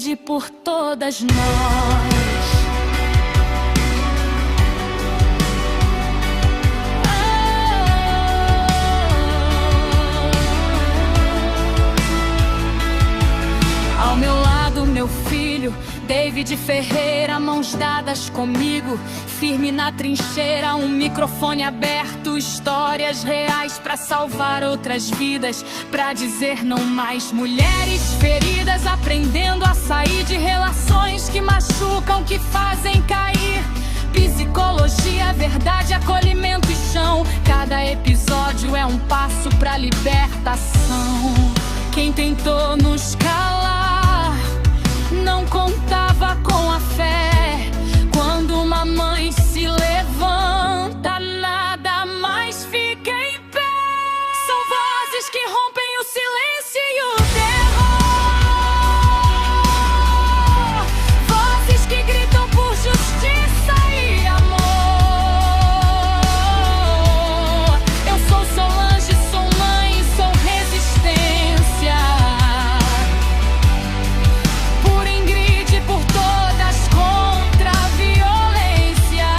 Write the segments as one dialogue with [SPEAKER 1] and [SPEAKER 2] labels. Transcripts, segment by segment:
[SPEAKER 1] Ingride por todas nós. Ao meu lado, meu filho, David Ferreira, mãos dadas comigo, firme na trincheira, um microfone aberto, histórias reais pra salvar outras vidas, pra dizer não mais. Mulheres feridas aprendendo a sair de relações que machucam, que fazem cair. Psicologia, verdade, acolhimento e chão. Cada episódio é um passo pra libertação. Quem tentou nos calar não contava com a fé. Quando uma mãe se levanta, nada mais fica em pé. São vozes que rompem o silêncio e o terror. Vozes que gritam por justiça e amor. Eu sou Solange, sou mãe, sou resistência. Por Ingrid, por todas, contra a violência.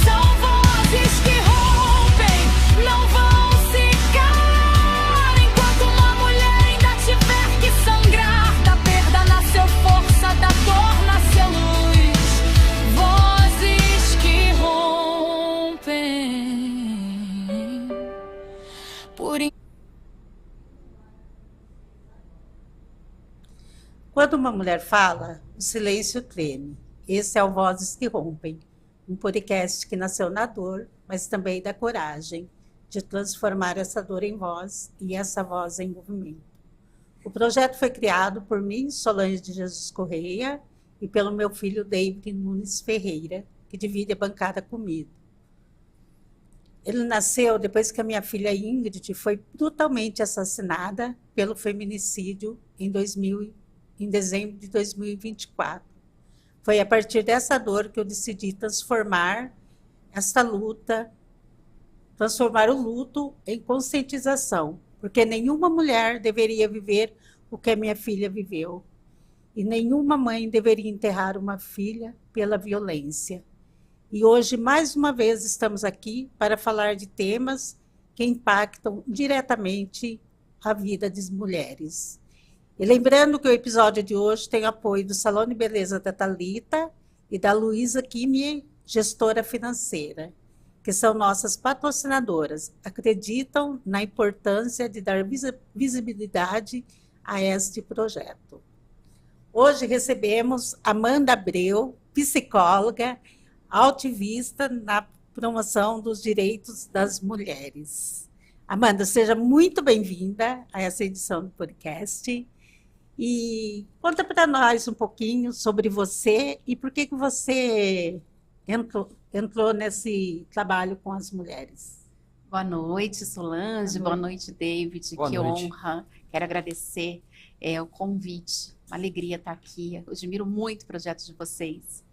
[SPEAKER 1] São vozes que rompem, não vão se calar. Enquanto uma mulher ainda tiver que sangrar, da perda nasceu força, da dor nasceu luz. Vozes que rompem. Por
[SPEAKER 2] Quando uma mulher fala, o silêncio treme. Esse é o Vozes que Rompem, um podcast que nasceu na dor, mas também da coragem de transformar essa dor em voz e essa voz em movimento. O projeto foi criado por mim, Solange de Jesus Correia, e pelo meu filho David Nunes Ferreira, que divide a bancada comigo. Ele nasceu depois que a minha filha Ingrid foi brutalmente assassinada pelo feminicídio em dezembro de 2024. Foi a partir dessa dor que eu decidi transformar essa luta, transformar o luto em conscientização, porque nenhuma mulher deveria viver o que a minha filha viveu, e nenhuma mãe deveria enterrar uma filha pela violência. E hoje, mais uma vez, estamos aqui para falar de temas que impactam diretamente a vida das mulheres. E lembrando que o episódio de hoje tem apoio do Salão de Beleza da Thalita e da Luísa Kimi, gestora financeira, que são nossas patrocinadoras, acreditam na importância de dar visibilidade a este projeto. Hoje recebemos Amanda Abreu, psicóloga, ativista na promoção dos direitos das mulheres. Amanda, seja muito bem-vinda a essa edição do podcast. E conta para nós um pouquinho sobre você e por que você entrou nesse trabalho com as mulheres.
[SPEAKER 3] Boa noite, Solange. Boa noite, David.
[SPEAKER 4] Boa
[SPEAKER 3] que
[SPEAKER 4] noite.
[SPEAKER 3] honra. Quero agradecer o convite. Uma alegria estar aqui. Eu admiro muito o projeto de vocês.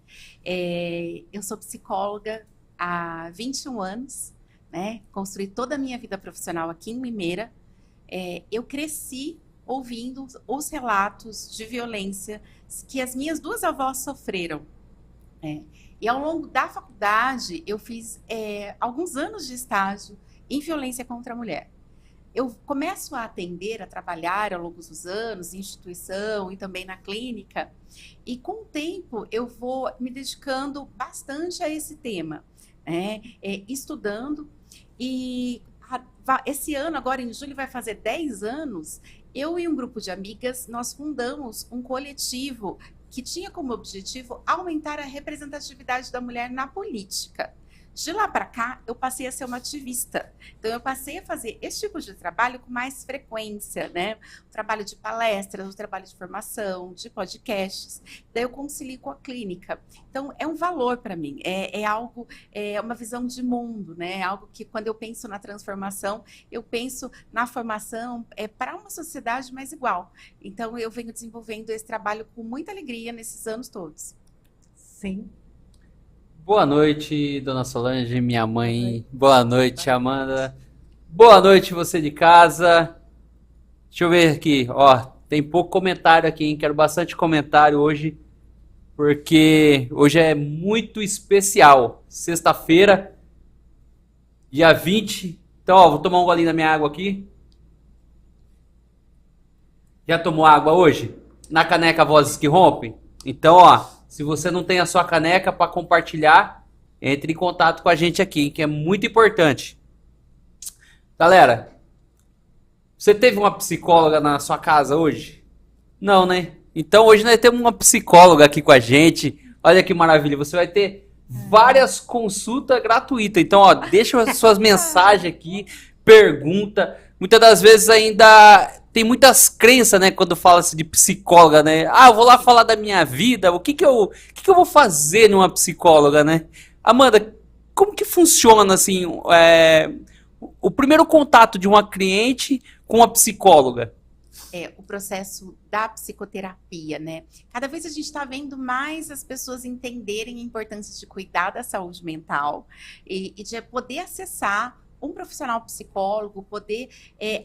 [SPEAKER 3] Eu sou psicóloga há 21 anos, né? Construí toda a minha vida profissional aqui em Limeira. Eu cresci ouvindo os relatos de violência que as minhas duas avós sofreram. E ao longo da faculdade, eu fiz alguns anos de estágio em violência contra a mulher. Eu começo a atender, a trabalhar ao longo dos anos, em instituição e também na clínica, e com o tempo eu vou me dedicando bastante a esse tema, né? Estudando, e esse ano, agora em julho, vai fazer 10 anos, eu e um grupo de amigas, nós fundamos um coletivo que tinha como objetivo aumentar a representatividade da mulher na política. De lá para cá, eu passei a ser uma ativista. Então, eu passei a fazer esse tipo de trabalho com mais frequência, né? O trabalho de palestras, o trabalho de formação, de podcasts. Daí eu concilio com a clínica. Então, é um valor para mim. É algo, uma visão de mundo, né? É algo que, quando eu penso na transformação, eu penso na formação para uma sociedade mais igual. Então, eu venho desenvolvendo esse trabalho com muita alegria nesses anos todos.
[SPEAKER 2] Sim.
[SPEAKER 4] Boa noite, dona Solange, minha mãe. Boa noite, Amanda. Boa noite, você de casa. Deixa eu ver aqui, ó. tem pouco comentário aqui, hein? Quero bastante comentário hoje, porque hoje é muito especial. Sexta-feira, dia 20. Então, ó, vou tomar um golinho da minha água aqui. Já tomou água hoje? Na caneca Vozes que Rompem? Então, ó, se você não tem a sua caneca para compartilhar, entre em contato com a gente aqui, que é muito importante. Galera, você teve uma psicóloga na sua casa hoje? Não, né? Então hoje nós temos uma psicóloga aqui com a gente. Olha que maravilha, você vai ter várias consultas gratuitas. Então, ó, deixa as suas mensagens aqui, pergunta. Muitas das vezes ainda tem muitas crenças, né, quando fala-se de psicóloga, né? Ah, eu vou lá falar da minha vida, o que que eu vou fazer numa psicóloga, né? Amanda, como que funciona, assim, o primeiro contato de uma cliente com a psicóloga?
[SPEAKER 3] O processo da psicoterapia, né? Cada vez a gente está vendo mais as pessoas entenderem a importância de cuidar da saúde mental e de poder acessar um profissional psicólogo, poder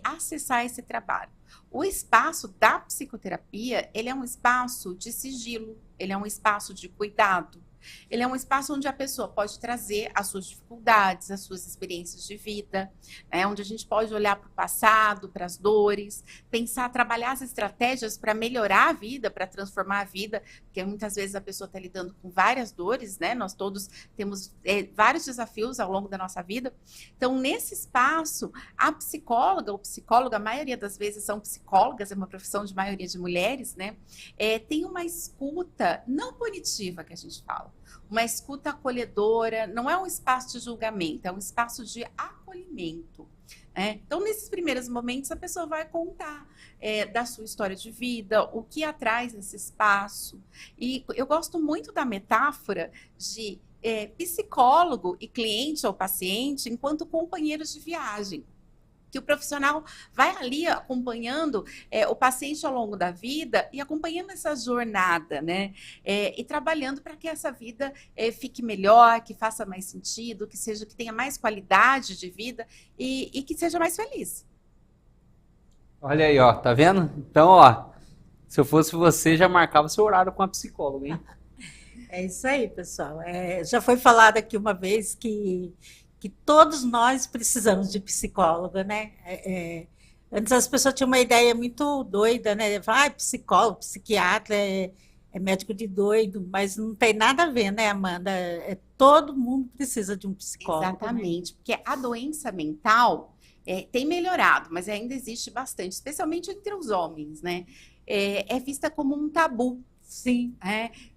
[SPEAKER 3] acessar esse trabalho. O espaço da psicoterapia, ele é um espaço de sigilo, ele é um espaço de cuidado. Ele é um espaço onde a pessoa pode trazer as suas dificuldades, as suas experiências de vida, né? Onde a gente pode olhar para o passado, para as dores, pensar, trabalhar as estratégias para melhorar a vida, para transformar a vida, porque muitas vezes a pessoa está lidando com várias dores, né? Nós todos temos vários desafios ao longo da nossa vida. Então, nesse espaço, a psicóloga, o psicólogo, a maioria das vezes são psicólogas, é uma profissão de maioria de mulheres, né? Tem uma escuta não punitiva que a gente fala. Uma escuta acolhedora, não é um espaço de julgamento, é um espaço de acolhimento. Então, nesses primeiros momentos, a pessoa vai contar da sua história de vida, o que atrás nesse espaço. E eu gosto muito da metáfora de psicólogo e cliente ou paciente enquanto companheiros de viagem. Que o profissional vai ali acompanhando o paciente ao longo da vida e acompanhando essa jornada, né? E trabalhando para que essa vida fique melhor, que faça mais sentido, que tenha mais qualidade de vida e que seja mais feliz.
[SPEAKER 4] Olha aí, ó, tá vendo? Então, ó, se eu fosse você, já marcava seu horário com a psicóloga, hein?
[SPEAKER 2] É isso aí, pessoal. Já foi falado aqui uma vez que todos nós precisamos de psicóloga, né? Antes as pessoas tinham uma ideia muito doida, né? Psicólogo, psiquiatra é médico de doido, mas não tem nada a ver, né, Amanda? Todo mundo precisa de um psicólogo.
[SPEAKER 3] Exatamente, né? Porque a doença mental tem melhorado, mas ainda existe bastante, especialmente entre os homens, né? É vista como um tabu.
[SPEAKER 2] Sim.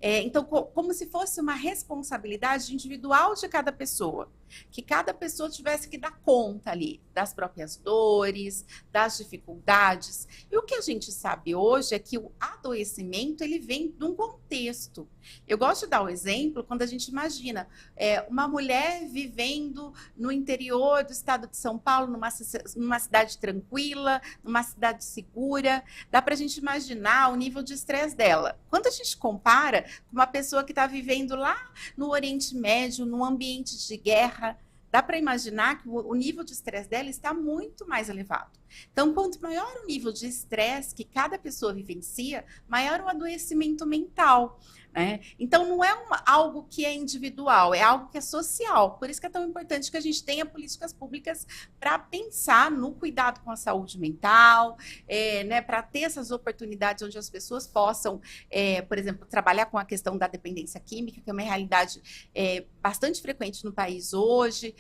[SPEAKER 3] Então, como se fosse uma responsabilidade individual de cada pessoa. Que cada pessoa tivesse que dar conta ali das próprias dores, das dificuldades. E o que a gente sabe hoje é que o adoecimento, ele vem de um contexto. Eu gosto de dar o exemplo quando a gente imagina uma mulher vivendo no interior do estado de São Paulo, numa cidade tranquila, numa cidade segura. Dá para a gente imaginar o nível de estresse dela. Quando a gente compara com uma pessoa que está vivendo lá no Oriente Médio, num ambiente de guerra, dá para imaginar que o nível de estresse dela está muito mais elevado. Então, quanto maior o nível de estresse que cada pessoa vivencia, maior o adoecimento mental. Né? Então, não é algo que é individual, é algo que é social. Por isso que é tão importante que a gente tenha políticas públicas para pensar no cuidado com a saúde mental, né, para ter essas oportunidades onde as pessoas possam, por exemplo, trabalhar com a questão da dependência química, que é uma realidade bastante frequente no país hoje,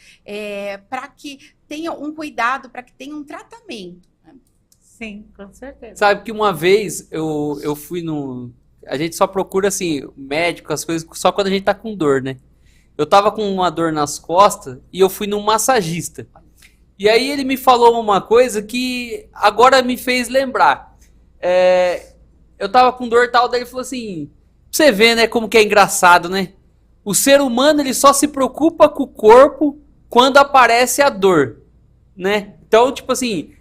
[SPEAKER 3] para que tenha um cuidado, para que tenha um tratamento. Né?
[SPEAKER 2] Sim, com certeza.
[SPEAKER 4] Sabe que uma vez eu fui no... A gente só procura, assim, médico, as coisas, só quando a gente tá com dor, né? Eu tava com uma dor nas costas e eu fui num massagista. E aí ele me falou uma coisa que agora me fez lembrar. Eu tava com dor e tal, daí ele falou assim, você vê, né, como que é engraçado, né? O ser humano, ele só se preocupa com o corpo quando aparece a dor, né? Então, tipo assim,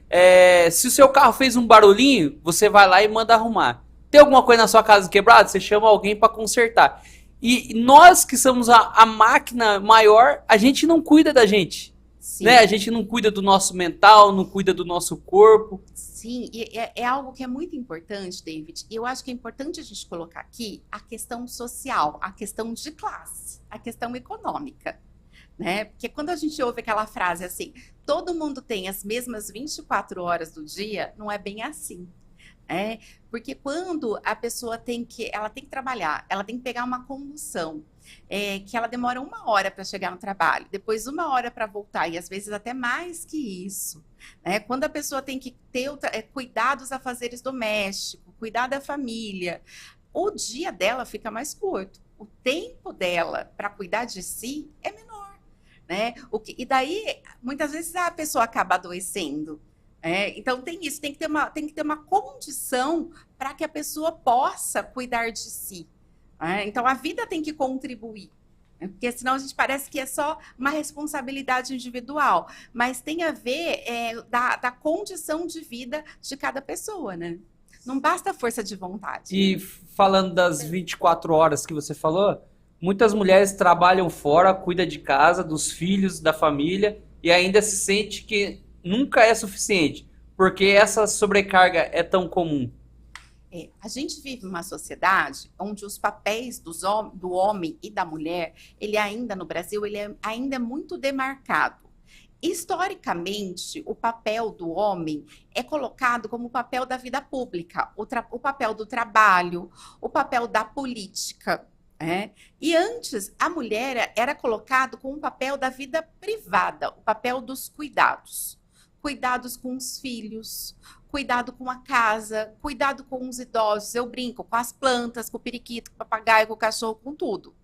[SPEAKER 4] se o seu carro fez um barulhinho, você vai lá e manda arrumar. Tem alguma coisa na sua casa quebrada? Você chama alguém para consertar. E nós que somos a máquina maior, a gente não cuida da gente.
[SPEAKER 3] Sim.
[SPEAKER 4] né? A gente não cuida do nosso mental, não cuida do nosso corpo.
[SPEAKER 3] Sim, e é algo que é muito importante, David. E eu acho que é importante a gente colocar aqui a questão social, a questão de classe, a questão econômica, né? Porque quando a gente ouve aquela frase assim, todo mundo tem as mesmas 24 horas do dia, não é bem assim. Porque quando a pessoa ela tem que trabalhar, ela tem que pegar uma condução, que ela demora 1 hora para chegar no trabalho, depois 1 hora para voltar, e às vezes até mais que isso. Quando a pessoa tem que ter cuidar dos afazeres domésticos, cuidar da família, o dia dela fica mais curto, o tempo dela para cuidar de si é menor. E daí, muitas vezes, a pessoa acaba adoecendo. Então tem isso, tem que ter uma condição para que a pessoa possa cuidar de si. Então a vida tem que contribuir, porque senão a gente parece que é só uma responsabilidade individual, mas tem a ver da condição de vida de cada pessoa, né? Não basta força de vontade.
[SPEAKER 4] E falando das 24 horas que você falou, muitas mulheres trabalham fora, cuidam de casa, dos filhos, da família, e ainda se sente que nunca é suficiente, porque essa sobrecarga é tão comum.
[SPEAKER 3] A gente vive numa sociedade onde os papéis do homem e da mulher, ele ainda no Brasil, ainda é muito demarcado. Historicamente, o papel do homem é colocado como o papel da vida pública, o papel do trabalho, o papel da política. E antes, a mulher era colocada com o papel da vida privada, o papel dos cuidados. Cuidados com os filhos, cuidado com a casa, cuidado com os idosos. Eu brinco com as plantas, com o periquito, com o papagaio, com o cachorro, com tudo.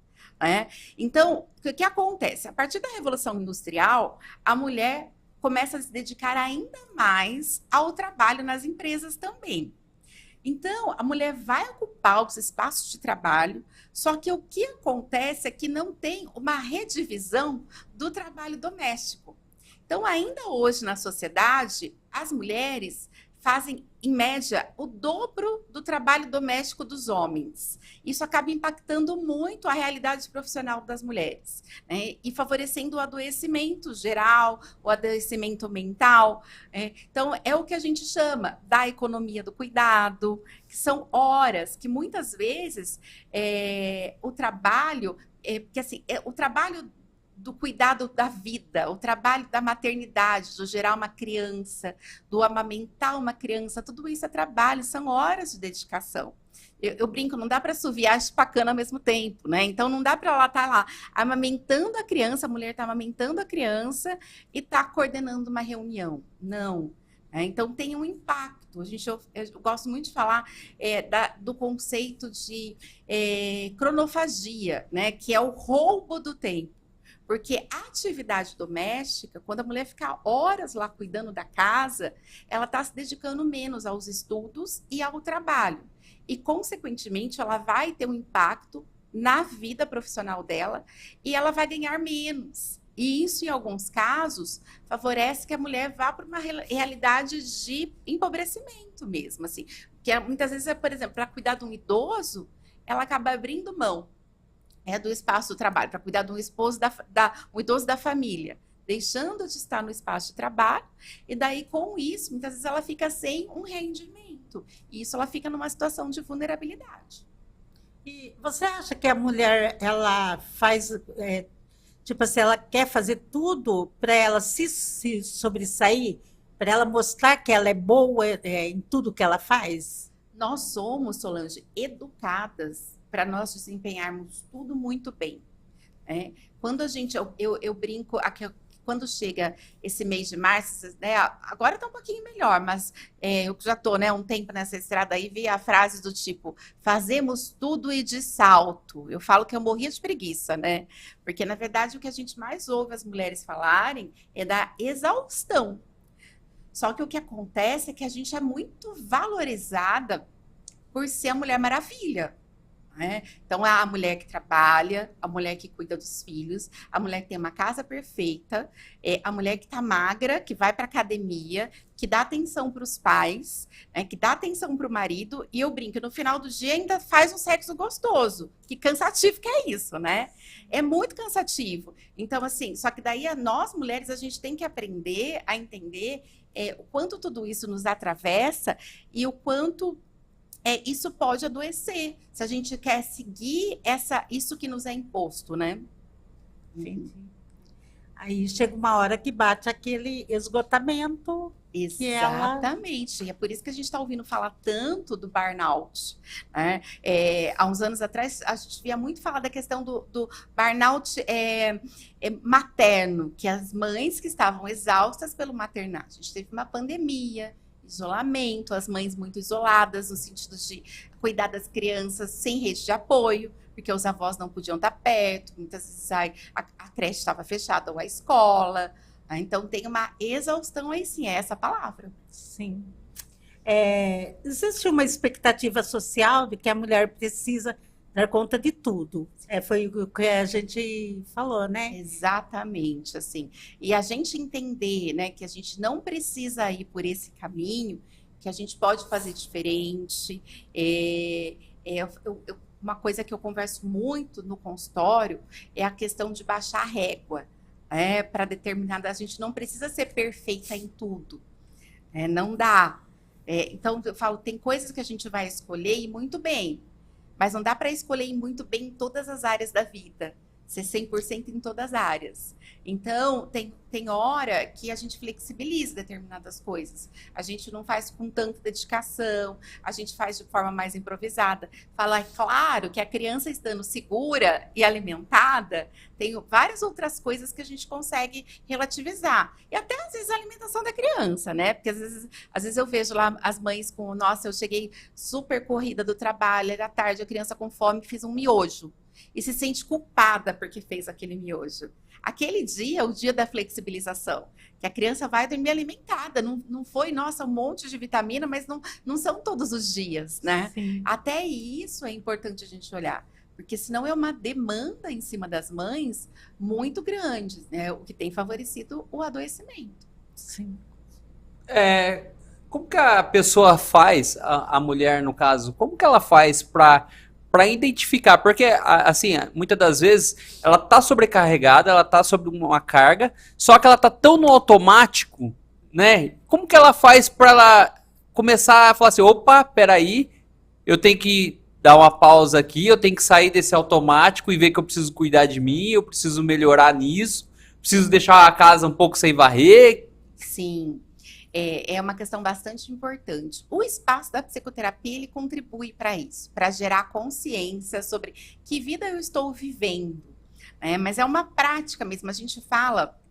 [SPEAKER 3] Então, o que acontece? A partir da Revolução Industrial, a mulher começa a se dedicar ainda mais ao trabalho nas empresas também. Então, a mulher vai ocupar os espaços de trabalho, só que o que acontece é que não tem uma redivisão do trabalho doméstico. Então, ainda hoje na sociedade, as mulheres fazem, em média, o dobro do trabalho doméstico dos homens. Isso acaba impactando muito a realidade profissional das mulheres, e favorecendo o adoecimento geral, o adoecimento mental. Então, é o que a gente chama da economia do cuidado, que são horas que muitas vezes o trabalho, porque assim, o trabalho do cuidado da vida, o trabalho da maternidade, do gerar uma criança, do amamentar uma criança, tudo isso é trabalho, são horas de dedicação. Eu brinco, não dá para assoviar espacana ao mesmo tempo, Então não dá para ela estar lá amamentando a criança, a mulher está amamentando a criança e está coordenando uma reunião. Não. Então tem um impacto. Eu gosto muito de falar do conceito de cronofagia, que é o roubo do tempo. Porque a atividade doméstica, quando a mulher fica horas lá cuidando da casa, ela está se dedicando menos aos estudos e ao trabalho. E, consequentemente, ela vai ter um impacto na vida profissional dela e ela vai ganhar menos. E isso, em alguns casos, favorece que a mulher vá para uma realidade de empobrecimento mesmo. Assim. Porque muitas vezes, por exemplo, para cuidar de um idoso, ela acaba abrindo mão do espaço do trabalho, para cuidar de um um idoso da família, deixando de estar no espaço de trabalho, e daí com isso, muitas vezes ela fica sem um rendimento, e isso ela fica numa situação de vulnerabilidade.
[SPEAKER 2] E você acha que a mulher, ela faz, tipo assim, ela quer fazer tudo para ela se sobressair, para ela mostrar que ela é boa em tudo que ela faz?
[SPEAKER 3] Nós somos, Solange, educadas para nós desempenharmos tudo muito bem. Quando eu brinco, quando chega esse mês de março, agora está um pouquinho melhor, mas eu já estou um tempo nessa estrada aí, vi a frase do tipo, fazemos tudo e de salto. Eu falo que eu morria de preguiça, porque na verdade o que a gente mais ouve as mulheres falarem é da exaustão. Só que o que acontece é que a gente é muito valorizada por ser a Mulher Maravilha. né? Então, é a mulher que trabalha, a mulher que cuida dos filhos, a mulher que tem uma casa perfeita, a mulher que está magra, que vai para academia, que dá atenção para os pais, né, que dá atenção para o marido, e eu brinco, no final do dia ainda faz um sexo gostoso. Que cansativo que é isso, né? É muito cansativo. Então, assim, só que daí nós, mulheres, a gente tem que aprender a entender o quanto tudo isso nos atravessa e o quanto isso pode adoecer, se a gente quer seguir isso que nos é imposto, né?
[SPEAKER 2] Entendi. Aí chega uma hora que bate aquele esgotamento.
[SPEAKER 3] Exatamente. E é por isso que a gente está ouvindo falar tanto do burnout, né? Há uns anos atrás, a gente via muito falar da questão do burnout materno, que as mães que estavam exaustas pelo maternato. A gente teve uma pandemia, isolamento, as mães muito isoladas, no sentido de cuidar das crianças sem rede de apoio, porque os avós não podiam estar perto, muitas vezes a creche estava fechada ou a escola. Então, tem uma exaustão aí, sim, é essa palavra.
[SPEAKER 2] Sim. Existe uma expectativa social de que a mulher precisa dar conta de tudo. Foi o que a gente falou, né?
[SPEAKER 3] Exatamente, assim. E a gente entender, né, que a gente não precisa ir por esse caminho, que a gente pode fazer diferente. Uma coisa que eu converso muito no consultório é a questão de baixar a régua. Para determinada, a gente não precisa ser perfeita em tudo. Não dá. Então, eu falo, tem coisas que a gente vai escolher e muito bem, mas não dá para escolher ir muito bem em todas as áreas da vida, ser 100% em todas as áreas. Então, tem hora que a gente flexibiliza determinadas coisas. A gente não faz com tanta dedicação, a gente faz de forma mais improvisada. Fala, é claro que a criança estando segura e alimentada, tem várias outras coisas que a gente consegue relativizar. E até, às vezes, a alimentação da criança, né? Porque, às vezes eu vejo lá as mães com, nossa, eu cheguei super corrida do trabalho, era tarde, a criança com fome, fiz um miojo. E se sente culpada porque fez aquele miojo. Aquele dia é o dia da flexibilização, que a criança vai dormir alimentada, não foi, nossa, um monte de vitamina, mas não são todos os dias, né?
[SPEAKER 2] Sim.
[SPEAKER 3] Até isso é importante a gente olhar, porque senão é uma demanda em cima das mães muito grande, né? O que tem favorecido o adoecimento.
[SPEAKER 2] Sim.
[SPEAKER 4] Como que a pessoa faz, a mulher no caso, como que ela faz para identificar? Porque, assim, muitas das vezes ela tá sobrecarregada, ela tá sob uma carga, só que ela tá tão no automático, né? Como que ela faz para ela começar a falar assim, opa, peraí, eu tenho que dar uma pausa aqui, eu tenho que sair desse automático e ver que eu preciso cuidar de mim, eu preciso melhorar nisso, preciso deixar a casa um pouco sem varrer.
[SPEAKER 3] Sim. É uma questão bastante importante. O espaço da psicoterapia, ele contribui para isso, para gerar consciência sobre que vida eu estou vivendo. Mas é uma prática mesmo. A gente fala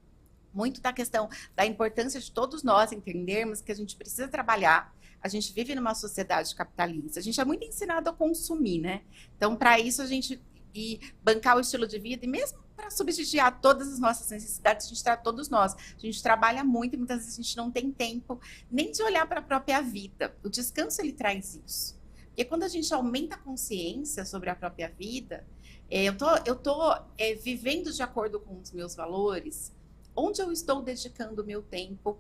[SPEAKER 3] muito da questão da importância de todos nós entendermos que a gente precisa trabalhar. A gente vive numa sociedade capitalista. A gente é muito ensinado a consumir, né? Então, para isso, a gente bancar o estilo de vida, e mesmo para subsidiar todas as nossas necessidades, todos nós. A gente trabalha muito e muitas vezes a gente não tem tempo nem de olhar para a própria vida. O descanso, ele traz isso. Porque quando a gente aumenta a consciência sobre a própria vida, eu tô vivendo de acordo com os meus valores, onde eu estou dedicando o meu tempo,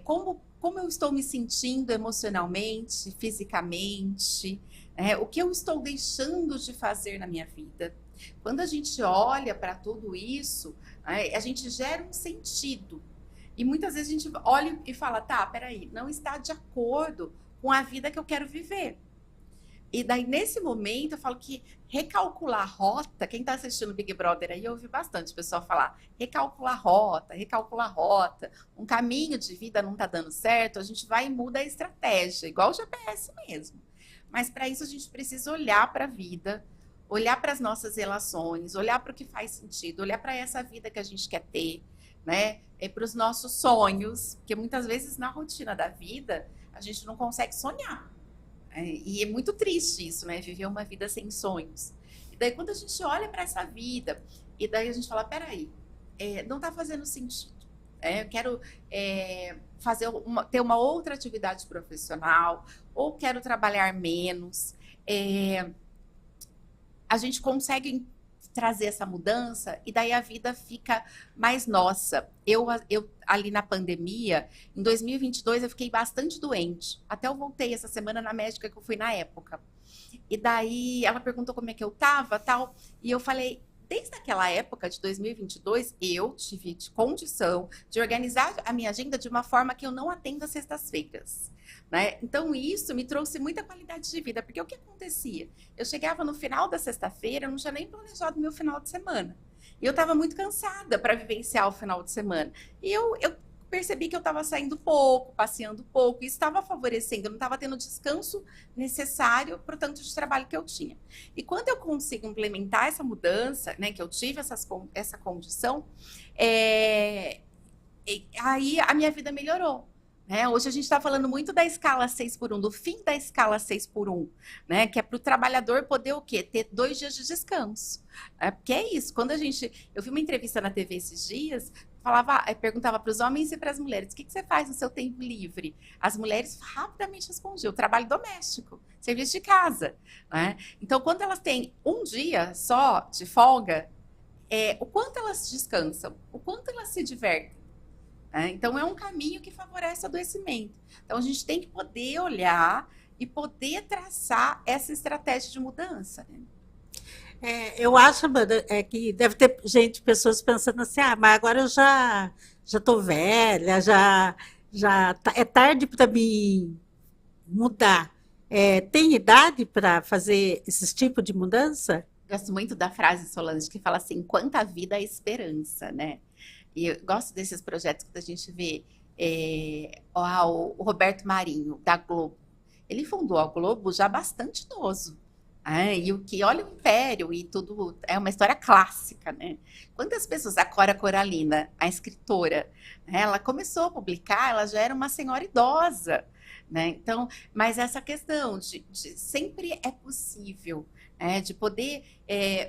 [SPEAKER 3] como eu estou me sentindo emocionalmente, fisicamente, o que eu estou deixando de fazer na minha vida. Quando a gente olha para tudo isso, a gente gera um sentido. E muitas vezes a gente olha e fala, tá, peraí, não está de acordo com a vida que eu quero viver. E daí, nesse momento, eu falo que recalcular a rota, quem está assistindo Big Brother aí, eu ouvi bastante o pessoal falar, recalcular a rota, um caminho de vida não está dando certo, a gente vai e muda a estratégia, igual o GPS mesmo. Mas para isso a gente precisa olhar para a vida, olhar para as nossas relações, olhar para o que faz sentido, olhar para essa vida que a gente quer ter, né? Para os nossos sonhos, porque muitas vezes na rotina da vida a gente não consegue sonhar. E é muito triste isso, né? Viver uma vida sem sonhos. E daí quando a gente olha para essa vida, e daí a gente fala, peraí, não está fazendo sentido. Eu quero ter uma outra atividade profissional, ou quero trabalhar menos. A gente consegue trazer essa mudança e daí a vida fica mais nossa. Eu ali na pandemia, em 2022, eu fiquei bastante doente. Até eu voltei essa semana na médica que eu fui na época. E daí ela perguntou como é que eu tava, tal, e eu falei, desde aquela época de 2022, eu tive condição de organizar a minha agenda de uma forma que eu não atendo às sextas-feiras, né? Então isso me trouxe muita qualidade de vida, porque o que acontecia? Eu chegava no final da sexta-feira, eu não tinha nem planejado o meu final de semana. E eu estava muito cansada para vivenciar o final de semana. E eu percebi que eu estava saindo pouco, passeando pouco, e estava favorecendo, eu não estava tendo o descanso necessário para o tanto de trabalho que eu tinha. E quando eu consigo implementar essa mudança, né, que eu tive essa condição, aí a minha vida melhorou. Hoje a gente está falando muito da escala 6x1, do fim da escala 6x1, né? Que é para o trabalhador poder o quê? Ter 2 dias de descanso. Porque é isso. Quando eu vi uma entrevista na TV esses dias, perguntava para os homens e para as mulheres, o que você faz no seu tempo livre? As mulheres rapidamente respondiam, trabalho doméstico, serviço de casa. Né? Então, quando elas têm um dia só de folga, o quanto elas descansam, o quanto elas se divertem. Então, é um caminho que favorece o adoecimento. Então, a gente tem que poder olhar e poder traçar essa estratégia de mudança. Né?
[SPEAKER 2] Eu acho, Amanda, que deve ter pessoas pensando assim, mas agora eu já estou velha, é tarde para me mudar. Tem idade para fazer esse tipo de mudança?
[SPEAKER 3] Gosto muito da frase, Solange, que fala assim, quanta vida há esperança, né? E eu gosto desses projetos que a gente vê. O Roberto Marinho, da Globo, ele fundou a Globo já bastante idoso. E olha o Império e tudo, é uma história clássica, né? Quantas pessoas, a Cora Coralina, a escritora, ela começou a publicar, ela já era uma senhora idosa, né? Então, mas essa questão de sempre é possível, de poder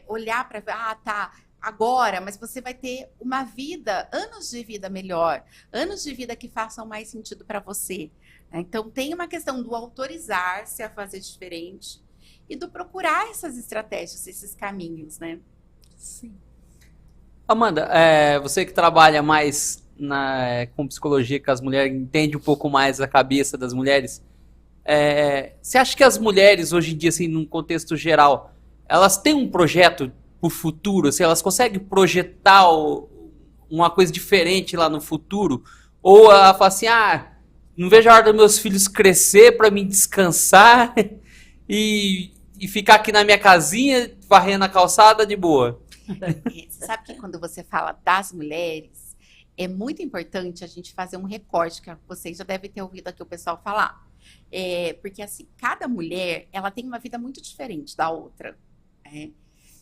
[SPEAKER 3] olhar para, tá, agora, mas você vai ter uma vida, anos de vida melhor, anos de vida que façam mais sentido para você. Então, tem uma questão do autorizar-se a fazer diferente, e do procurar essas estratégias, esses caminhos, né?
[SPEAKER 2] Sim.
[SPEAKER 4] Amanda, você que trabalha mais com psicologia, que as mulheres entende um pouco mais a cabeça das mulheres, você acha que as mulheres hoje em dia, assim, num contexto geral, elas têm um projeto para o futuro? Assim, elas conseguem projetar uma coisa diferente lá no futuro? Ou ela fala assim, não vejo a hora dos meus filhos crescer para mim descansar e ficar aqui na minha casinha, varrendo a calçada de boa?
[SPEAKER 3] Você sabe que quando você fala das mulheres, é muito importante a gente fazer um recorte, que vocês já devem ter ouvido aqui o pessoal falar. Porque, assim, cada mulher, ela tem uma vida muito diferente da outra,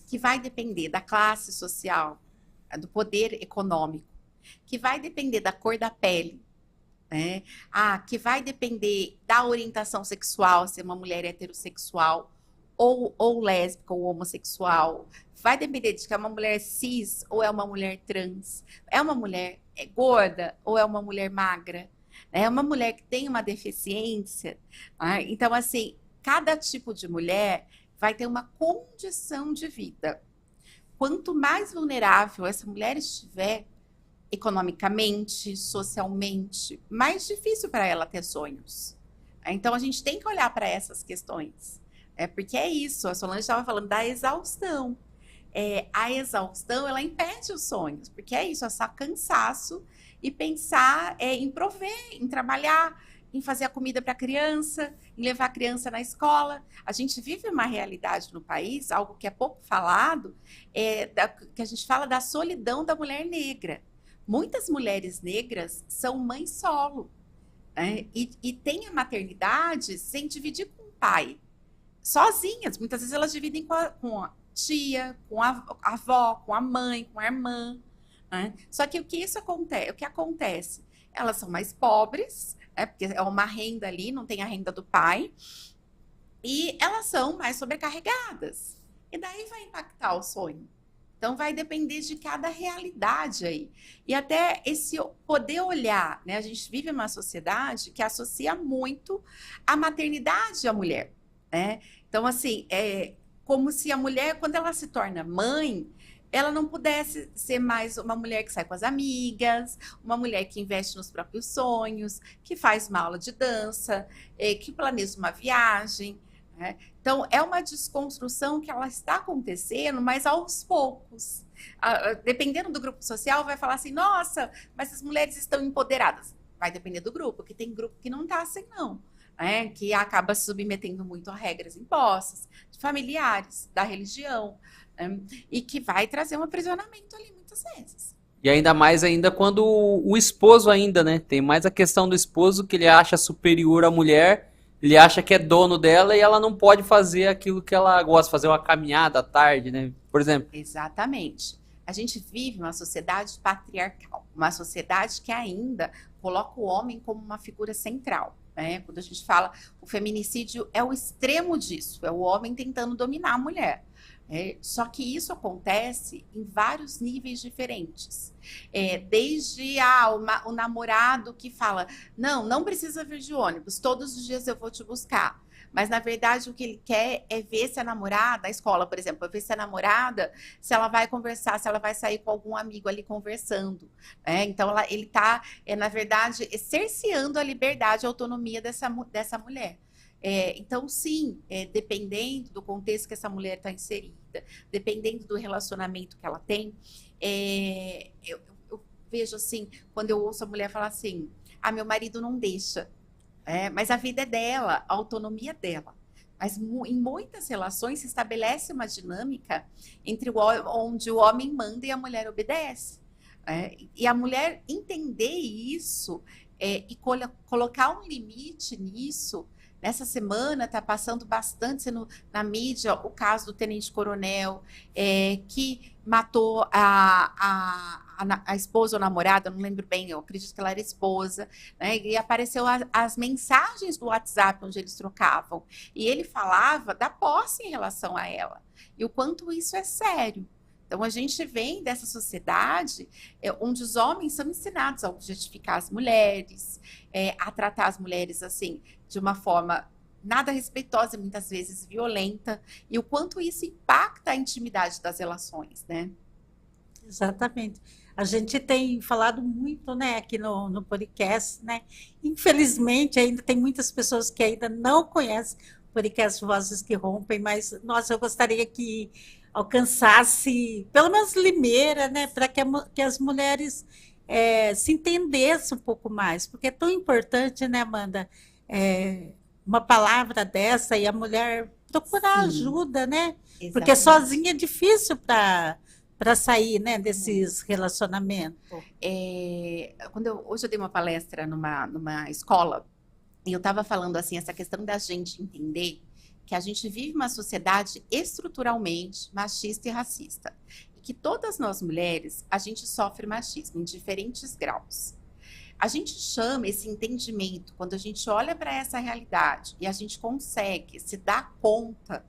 [SPEAKER 3] que vai depender da classe social, do poder econômico, que vai depender da cor da pele, que vai depender da orientação sexual, se é uma mulher heterossexual, ou lésbica ou homossexual, vai depender de que é uma mulher cis ou é uma mulher trans, é uma mulher gorda ou é uma mulher magra, é uma mulher que tem uma deficiência. Então, assim, cada tipo de mulher vai ter uma condição de vida. Quanto mais vulnerável essa mulher estiver, economicamente, socialmente, mais difícil para ela ter sonhos. Então, a gente tem que olhar para essas questões. Porque é isso, a Solange estava falando da exaustão. A exaustão, ela impede os sonhos, porque é isso, é só cansaço e pensar em prover, em trabalhar, em fazer a comida para a criança, em levar a criança na escola. A gente vive uma realidade no país, algo que é pouco falado, que a gente fala da solidão da mulher negra. Muitas mulheres negras são mães solo, e têm a maternidade sem dividir com o pai. Sozinhas, muitas vezes elas dividem com a tia, com a avó, com a mãe, com a irmã. Só que o que acontece? Elas são mais pobres, porque é uma renda ali, não tem a renda do pai, e elas são mais sobrecarregadas. E daí vai impactar o sonho. Então, vai depender de cada realidade aí. E até esse poder olhar, né? A gente vive uma sociedade que associa muito a maternidade à mulher, né? Então, assim, é como se a mulher, quando ela se torna mãe, ela não pudesse ser mais uma mulher que sai com as amigas, uma mulher que investe nos próprios sonhos, que faz uma aula de dança, que planeja uma viagem, né? Então, é uma desconstrução que ela está acontecendo, mas aos poucos. Dependendo do grupo social, vai falar assim, nossa, mas as mulheres estão empoderadas. Vai depender do grupo, porque tem grupo que não está assim, não. Né? Que acaba se submetendo muito a regras impostas, de familiares, da religião, né? E que vai trazer um aprisionamento ali, muitas vezes.
[SPEAKER 4] E ainda mais ainda quando o esposo ainda, né? Tem mais a questão do esposo que ele acha superior à mulher, ele acha que é dono dela e ela não pode fazer aquilo que ela gosta, fazer uma caminhada à tarde, né? Por exemplo.
[SPEAKER 3] Exatamente. A gente vive uma sociedade patriarcal, uma sociedade que ainda coloca o homem como uma figura central, né? Quando a gente fala, o feminicídio é o extremo disso, é o homem tentando dominar a mulher. Só que isso acontece em vários níveis diferentes. Desde o namorado que fala, não precisa vir de ônibus, todos os dias eu vou te buscar. Mas, na verdade, o que ele quer é ver se a namorada, a escola, por exemplo, ver se a namorada, se ela vai conversar, se ela vai sair com algum amigo ali conversando. Então, ele está, na verdade, cerceando a liberdade e a autonomia dessa mulher. Então, sim, dependendo do contexto que essa mulher está inserida, dependendo do relacionamento que ela tem, eu vejo assim, quando eu ouço a mulher falar assim, meu marido não deixa, mas a vida é dela, a autonomia é dela. Mas em muitas relações se estabelece uma dinâmica onde o homem manda e a mulher obedece. E a mulher entender isso e colocar um limite nisso. Nessa semana está passando bastante na mídia o caso do tenente-coronel que matou a esposa ou namorada, não lembro bem, eu acredito que ela era esposa, né? E apareceu as mensagens do WhatsApp onde eles trocavam. E ele falava da posse em relação a ela. E o quanto isso é sério. Então, a gente vem dessa sociedade onde os homens são ensinados a objetificar as mulheres, a tratar as mulheres assim, de uma forma nada respeitosa, muitas vezes violenta, e o quanto isso impacta a intimidade das relações, né?
[SPEAKER 2] Exatamente. A gente tem falado muito, né, aqui no podcast, né? Infelizmente, ainda tem muitas pessoas que ainda não conhecem o podcast Vozes que Rompem, mas, nossa, eu gostaria que alcançasse, pelo menos Limeira, né, para que as mulheres se entendessem um pouco mais, porque é tão importante, né, Amanda, uma palavra dessa e a mulher procurar ajuda, né?
[SPEAKER 3] Exatamente.
[SPEAKER 2] Porque sozinha é difícil para sair, né, desses relacionamentos.
[SPEAKER 3] Hoje eu dei uma palestra numa escola e eu estava falando assim, essa questão da gente entender que a gente vive uma sociedade estruturalmente machista e racista. E que todas nós mulheres, a gente sofre machismo em diferentes graus. A gente chama esse entendimento, quando a gente olha para essa realidade e a gente consegue se dar conta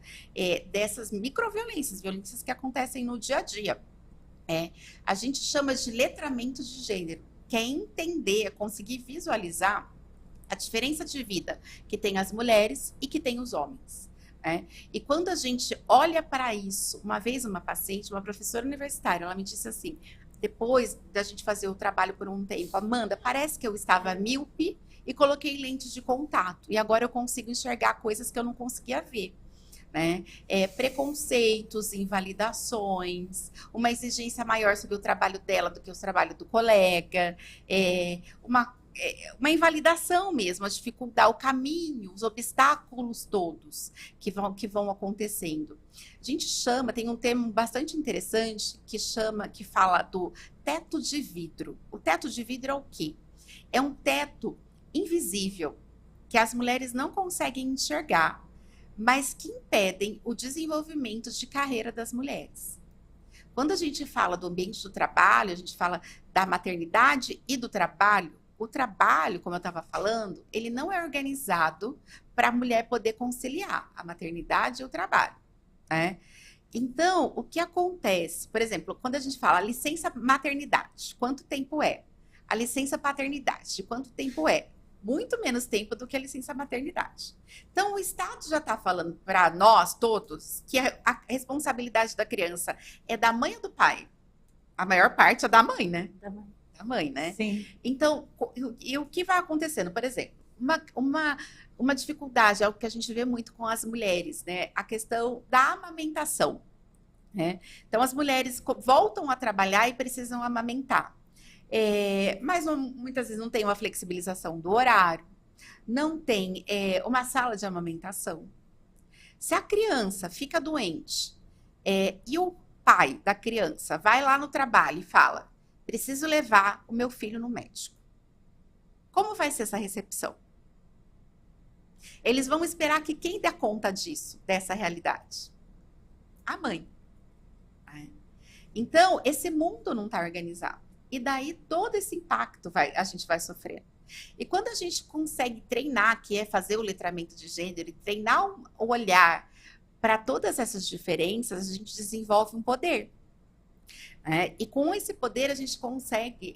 [SPEAKER 3] dessas microviolências, violências que acontecem no dia a dia. A gente chama de letramento de gênero, que é entender, é conseguir visualizar a diferença de vida que tem as mulheres e que tem os homens. E quando a gente olha para isso, uma vez uma paciente, uma professora universitária, ela me disse assim, depois da gente fazer o trabalho por um tempo, Amanda, parece que eu estava míope e coloquei lentes de contato, e agora eu consigo enxergar coisas que eu não conseguia ver. Né? Preconceitos, invalidações, uma exigência maior sobre o trabalho dela do que o trabalho do colega, uma invalidação mesmo, a dificuldade, o caminho, os obstáculos todos que vão acontecendo. A gente chama, tem um termo bastante interessante que fala do teto de vidro. O teto de vidro é o quê? É um teto invisível que as mulheres não conseguem enxergar, mas que impedem o desenvolvimento de carreira das mulheres. Quando a gente fala do ambiente do trabalho, a gente fala da maternidade e do trabalho. O trabalho, como eu estava falando, ele não é organizado para a mulher poder conciliar a maternidade e o trabalho. Então, o que acontece? Por exemplo, quando a gente fala licença maternidade, quanto tempo é? A licença paternidade, quanto tempo é? Muito menos tempo do que a licença maternidade. Então, o Estado já está falando para nós todos que a responsabilidade da criança é da mãe ou do pai? A maior parte é da mãe, né? Da mãe, né?
[SPEAKER 2] Sim.
[SPEAKER 3] Então, e o que vai acontecendo? Por exemplo, uma dificuldade, é algo que a gente vê muito com as mulheres, né? A questão da amamentação, né? Então, as mulheres voltam a trabalhar e precisam amamentar. Mas muitas vezes não tem uma flexibilização do horário, não tem uma sala de amamentação. Se a criança fica doente e o pai da criança vai lá no trabalho e fala: preciso levar o meu filho no médico. Como vai ser essa recepção? Eles vão esperar que quem dê conta disso, dessa realidade? A mãe. Então, esse mundo não está organizado. E daí todo esse impacto a gente vai sofrer. E quando a gente consegue treinar, que é fazer o letramento de gênero, e treinar o olhar para todas essas diferenças, a gente desenvolve um poder. E com esse poder a gente consegue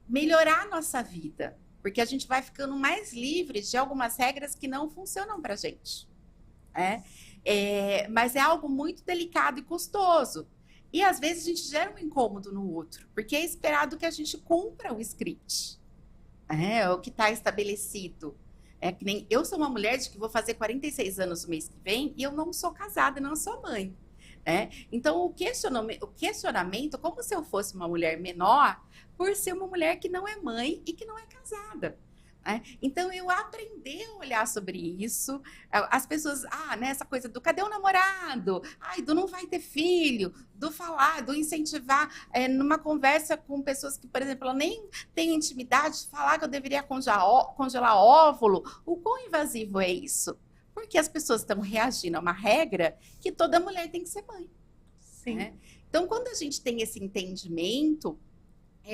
[SPEAKER 3] melhorar a nossa vida. Porque a gente vai ficando mais livre de algumas regras que não funcionam para a gente. Mas é algo muito delicado e custoso. E às vezes a gente gera um incômodo no outro, porque é esperado que a gente cumpra o script, o que está estabelecido. Que nem eu sou uma mulher de que vou fazer 46 anos no mês que vem e eu não sou casada, não sou mãe. Então o questionamento, como se eu fosse uma mulher menor, por ser uma mulher que não é mãe e que não é casada. Então, eu aprendi a olhar sobre isso. As pessoas, essa coisa do cadê o namorado? Do não vai ter filho, do falar, do incentivar numa conversa com pessoas que, por exemplo, ela nem tem intimidade, falar que eu deveria congelar óvulo. O quão invasivo é isso? Porque as pessoas estão reagindo a uma regra que toda mulher tem que ser mãe.
[SPEAKER 2] Sim.
[SPEAKER 3] Então, quando a gente tem esse entendimento,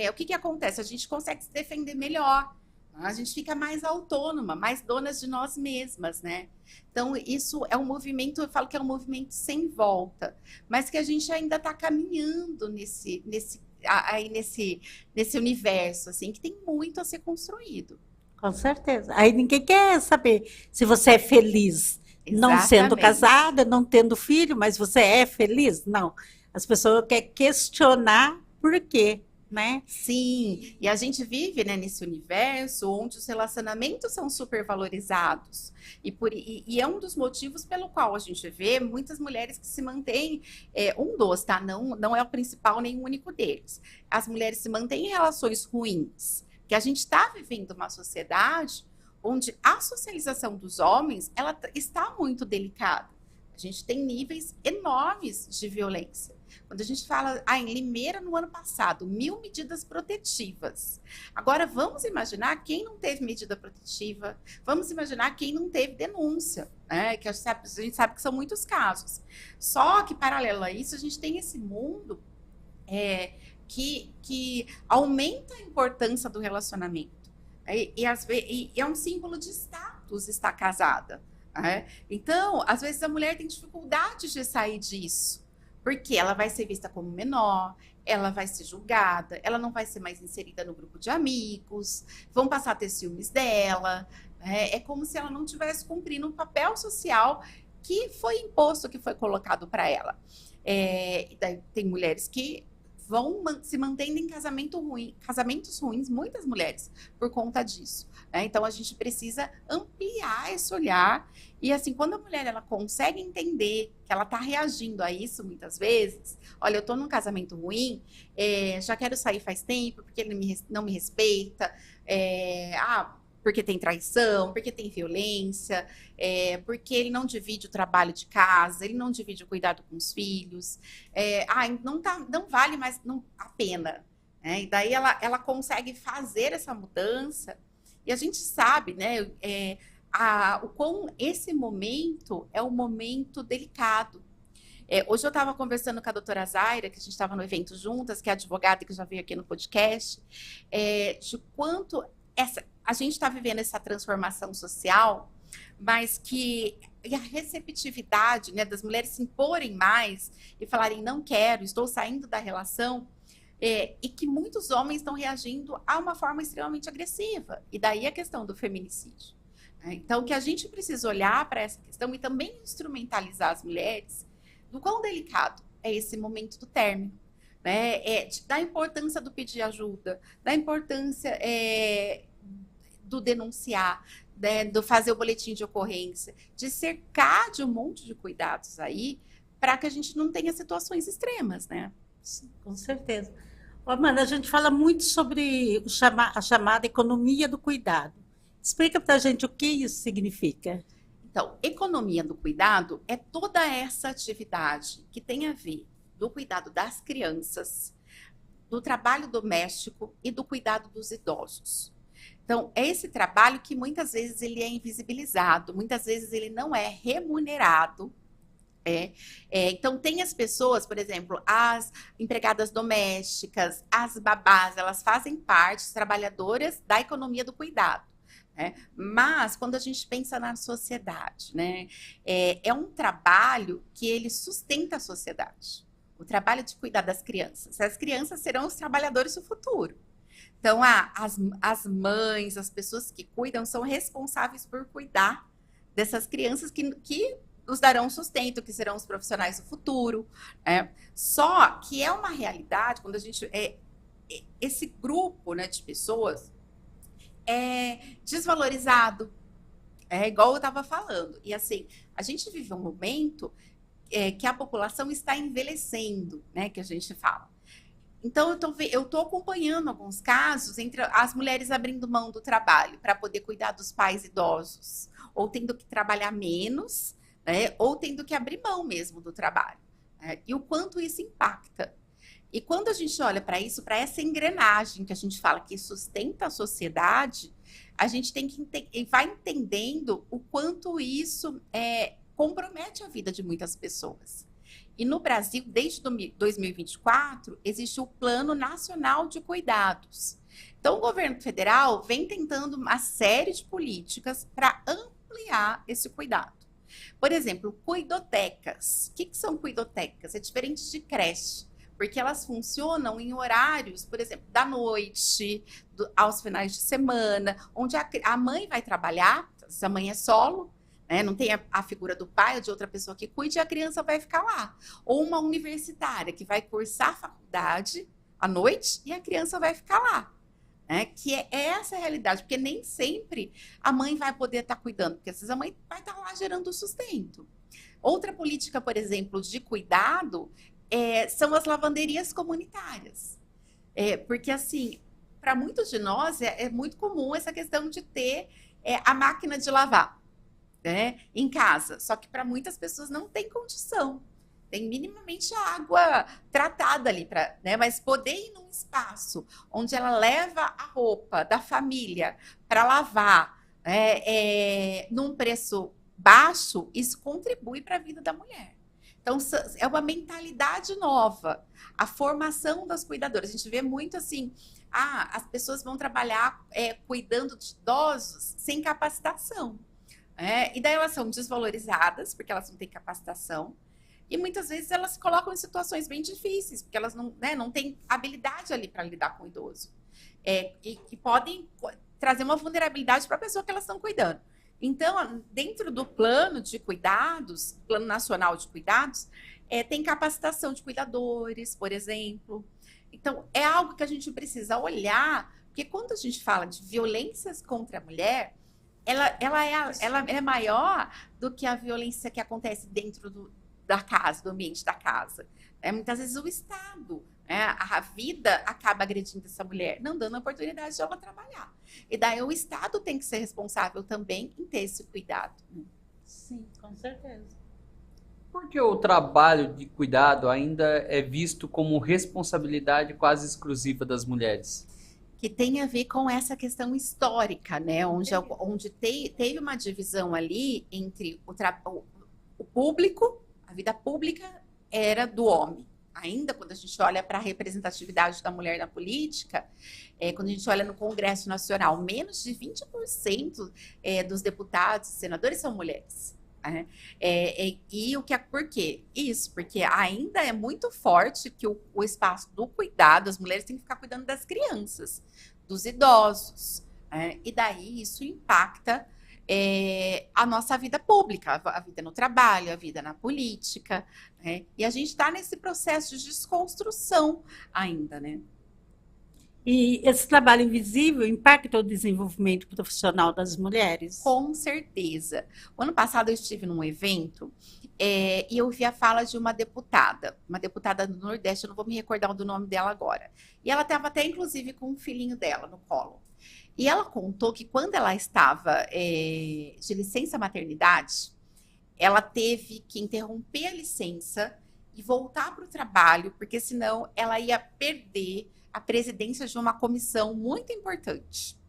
[SPEAKER 3] o que acontece? A gente consegue se defender melhor. A gente fica mais autônoma, mais donas de nós mesmas, né? Então, isso é um movimento, eu falo que é um movimento sem volta, mas que a gente ainda está caminhando nesse universo, assim, que tem muito a ser construído.
[SPEAKER 2] Com certeza. Aí ninguém quer saber se você é feliz, não sendo casada, não tendo filho, mas você é feliz? Não. As pessoas querem questionar por quê. Né?
[SPEAKER 3] Sim, e a gente vive, né, nesse universo onde os relacionamentos são super valorizados e é um dos motivos pelo qual a gente vê muitas mulheres que se mantêm, tá? Não é o principal nem o único deles. As mulheres se mantêm em relações ruins, que a gente está vivendo uma sociedade onde a socialização dos homens ela está muito delicada. A gente tem níveis enormes de violência. Quando a gente fala, em Limeira, no ano passado, 1000 medidas protetivas. Agora, vamos imaginar quem não teve medida protetiva, vamos imaginar quem não teve denúncia, né? Que a gente sabe que são muitos casos. Só que, paralelo a isso, a gente tem esse mundo que aumenta a importância do relacionamento. E é um símbolo de status estar casada. Então, às vezes, a mulher tem dificuldade de sair disso. Porque ela vai ser vista como menor, ela vai ser julgada, ela não vai ser mais inserida no grupo de amigos, vão passar a ter ciúmes dela. É como se ela não estivesse cumprindo um papel social que foi imposto, que foi colocado para ela. E daí tem mulheres que vão se mantendo em casamentos ruins, muitas mulheres, por conta disso. Então, a gente precisa ampliar esse olhar. E, assim, quando a mulher ela consegue entender que ela está reagindo a isso, muitas vezes, olha, eu estou num casamento ruim, já quero sair faz tempo, porque ele não me respeita, porque tem traição, porque tem violência, porque ele não divide o trabalho de casa, ele não divide o cuidado com os filhos, não vale mais a pena. E daí ela consegue fazer essa mudança, e a gente sabe, né, o quão esse momento é um momento delicado. Hoje eu estava conversando com a doutora Zaira, que a gente estava no evento juntas, que é advogada que já veio aqui no podcast, de quanto a gente está vivendo essa transformação social mas que e a receptividade, né, das mulheres se imporem mais e falarem, não quero, estou saindo da relação, e que muitos homens estão reagindo a uma forma extremamente agressiva. E daí a questão do feminicídio. Então, que a gente precisa olhar para essa questão e também instrumentalizar as mulheres do quão delicado é esse momento do término, né? Da importância do pedir ajuda, da importância do denunciar, né, do fazer o boletim de ocorrência, de cercar de um monte de cuidados aí, para que a gente não tenha situações extremas, né?
[SPEAKER 2] Sim, com certeza. Ô, Amanda, a gente fala muito sobre a chamada economia do cuidado. Explica para a gente o que isso significa.
[SPEAKER 3] Então, economia do cuidado é toda essa atividade que tem a ver do cuidado das crianças, do trabalho doméstico e do cuidado dos idosos. Então, é esse trabalho que muitas vezes ele é invisibilizado, muitas vezes ele não é remunerado. Então, tem as pessoas, por exemplo, as empregadas domésticas, as babás, elas fazem parte, as trabalhadoras da economia do cuidado. Mas, quando a gente pensa na sociedade, né, é um trabalho que ele sustenta a sociedade. O trabalho de cuidar das crianças. As crianças serão os trabalhadores do futuro. Então, as mães, as pessoas que cuidam, são responsáveis por cuidar dessas crianças que nos darão sustento, que serão os profissionais do futuro. Só que é uma realidade, quando a gente... esse grupo, né, de pessoas é desvalorizado. Igual eu estava falando. E assim, a gente vive um momento que a população está envelhecendo, né, que a gente fala. Então, eu estou acompanhando alguns casos entre as mulheres abrindo mão do trabalho para poder cuidar dos pais idosos, ou tendo que trabalhar menos, né, ou tendo que abrir mão mesmo do trabalho. E o quanto isso impacta. E quando a gente olha para isso, para essa engrenagem que a gente fala que sustenta a sociedade, a gente tem que vai entendendo o quanto isso compromete a vida de muitas pessoas. E no Brasil, desde 2024, existe o Plano Nacional de Cuidados. Então, o governo federal vem tentando uma série de políticas para ampliar esse cuidado. Por exemplo, cuidotecas. O que são cuidotecas? É diferente de creche, porque elas funcionam em horários, por exemplo, da noite, aos finais de semana, onde a mãe vai trabalhar, se a mãe é solo, não tem a figura do pai ou de outra pessoa que cuide, a criança vai ficar lá. Ou uma universitária que vai cursar a faculdade à noite e a criança vai ficar lá. Que é essa a realidade, porque nem sempre a mãe vai poder estar cuidando, porque às vezes a mãe vai estar lá gerando sustento. Outra política, por exemplo, de cuidado são as lavanderias comunitárias. Porque, assim, para muitos de nós é muito comum essa questão de ter a máquina de lavar. Em casa, só que para muitas pessoas não tem condição, tem minimamente água tratada ali, mas poder ir num espaço onde ela leva a roupa da família para lavar num preço baixo, isso contribui para a vida da mulher. Então, é uma mentalidade nova, a formação das cuidadoras. A gente vê muito assim, as pessoas vão trabalhar cuidando de idosos sem capacitação. E daí elas são desvalorizadas, porque elas não têm capacitação. E muitas vezes elas se colocam em situações bem difíceis, porque elas não têm habilidade ali para lidar com o idoso. E podem trazer uma vulnerabilidade para a pessoa que elas estão cuidando. Então, dentro do plano de cuidados, Plano Nacional de Cuidados, tem capacitação de cuidadores, por exemplo. Então, é algo que a gente precisa olhar, porque quando a gente fala de violências contra a mulher, ela é maior do que a violência que acontece dentro da casa, do ambiente da casa. Muitas vezes o Estado, a vida acaba agredindo essa mulher, não dando a oportunidade de ela trabalhar. E daí o Estado tem que ser responsável também em ter esse cuidado.
[SPEAKER 2] Sim, com certeza.
[SPEAKER 4] Por que o trabalho de cuidado ainda é visto como responsabilidade quase exclusiva das mulheres?
[SPEAKER 3] Que tem a ver com essa questão histórica, né? Onde teve uma divisão ali entre o público, a vida pública era do homem, ainda quando a gente olha para a representatividade da mulher na política, quando a gente olha no Congresso Nacional, menos de 20% dos deputados e senadores são mulheres. Né? E por quê? Isso, porque ainda é muito forte que o espaço do cuidado, as mulheres têm que ficar cuidando das crianças, dos idosos, e daí isso impacta a nossa vida pública, a vida no trabalho, a vida na política, né? E a gente está nesse processo de desconstrução ainda, né?
[SPEAKER 2] E esse trabalho invisível impacta o desenvolvimento profissional das mulheres?
[SPEAKER 3] Com certeza. O ano passado eu estive num evento e eu ouvi a fala de uma deputada do Nordeste, eu não vou me recordar do nome dela agora. E ela estava até, inclusive, com um filhinho dela no colo. E ela contou que quando ela estava de licença maternidade, ela teve que interromper a licença e voltar para o trabalho, porque senão ela ia perder a presidência de uma comissão muito importante.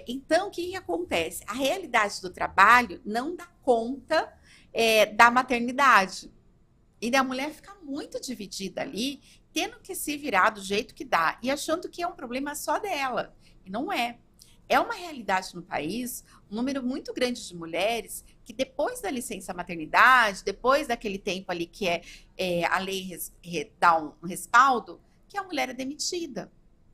[SPEAKER 3] Então, o que acontece? A realidade do trabalho não dá conta da maternidade. E a mulher fica muito dividida ali, tendo que se virar do jeito que dá e achando que é um problema só dela. E não é. É uma realidade no país, um número muito grande de mulheres que depois da licença maternidade, depois daquele tempo ali que a lei dá um respaldo, que a mulher é demitida.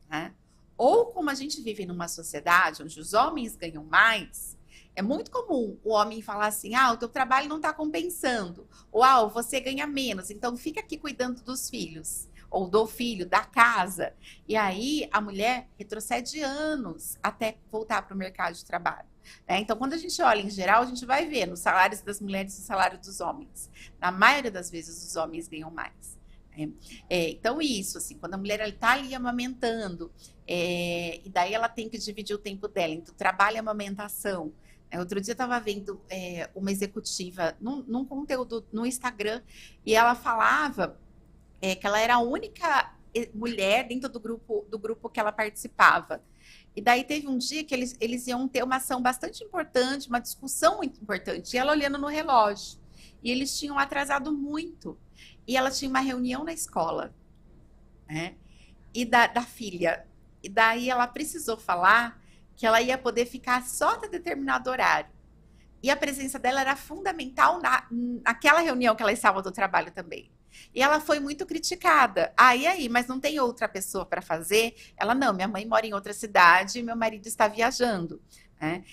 [SPEAKER 3] Né? Ou como a gente vive numa sociedade onde os homens ganham mais, é muito comum o homem falar assim, o teu trabalho não está compensando, ou você ganha menos, então fica aqui cuidando dos filhos. Ou do filho, da casa. E aí a mulher retrocede anos até voltar para o mercado de trabalho. Então, quando a gente olha em geral, a gente vai ver nos salários das mulheres e no salário dos homens. Na maioria das vezes, os homens ganham mais. Então, isso, assim, quando a mulher está ali amamentando, e daí ela tem que dividir o tempo dela entre o trabalho e a amamentação. Outro dia eu estava vendo uma executiva num conteúdo no Instagram, e ela falava que ela era a única mulher dentro do grupo que ela participava. E daí teve um dia que eles iam ter uma ação bastante importante, uma discussão muito importante, e ela olhando no relógio. E eles tinham atrasado muito. E ela tinha uma reunião na escola, né? E da filha. E daí ela precisou falar que ela ia poder ficar só até determinado horário. E a presença dela era fundamental naquela reunião que ela estava do trabalho também. E ela foi muito criticada. E aí, mas não tem outra pessoa para fazer? Ela, não, minha mãe mora em outra cidade e meu marido está viajando. Né?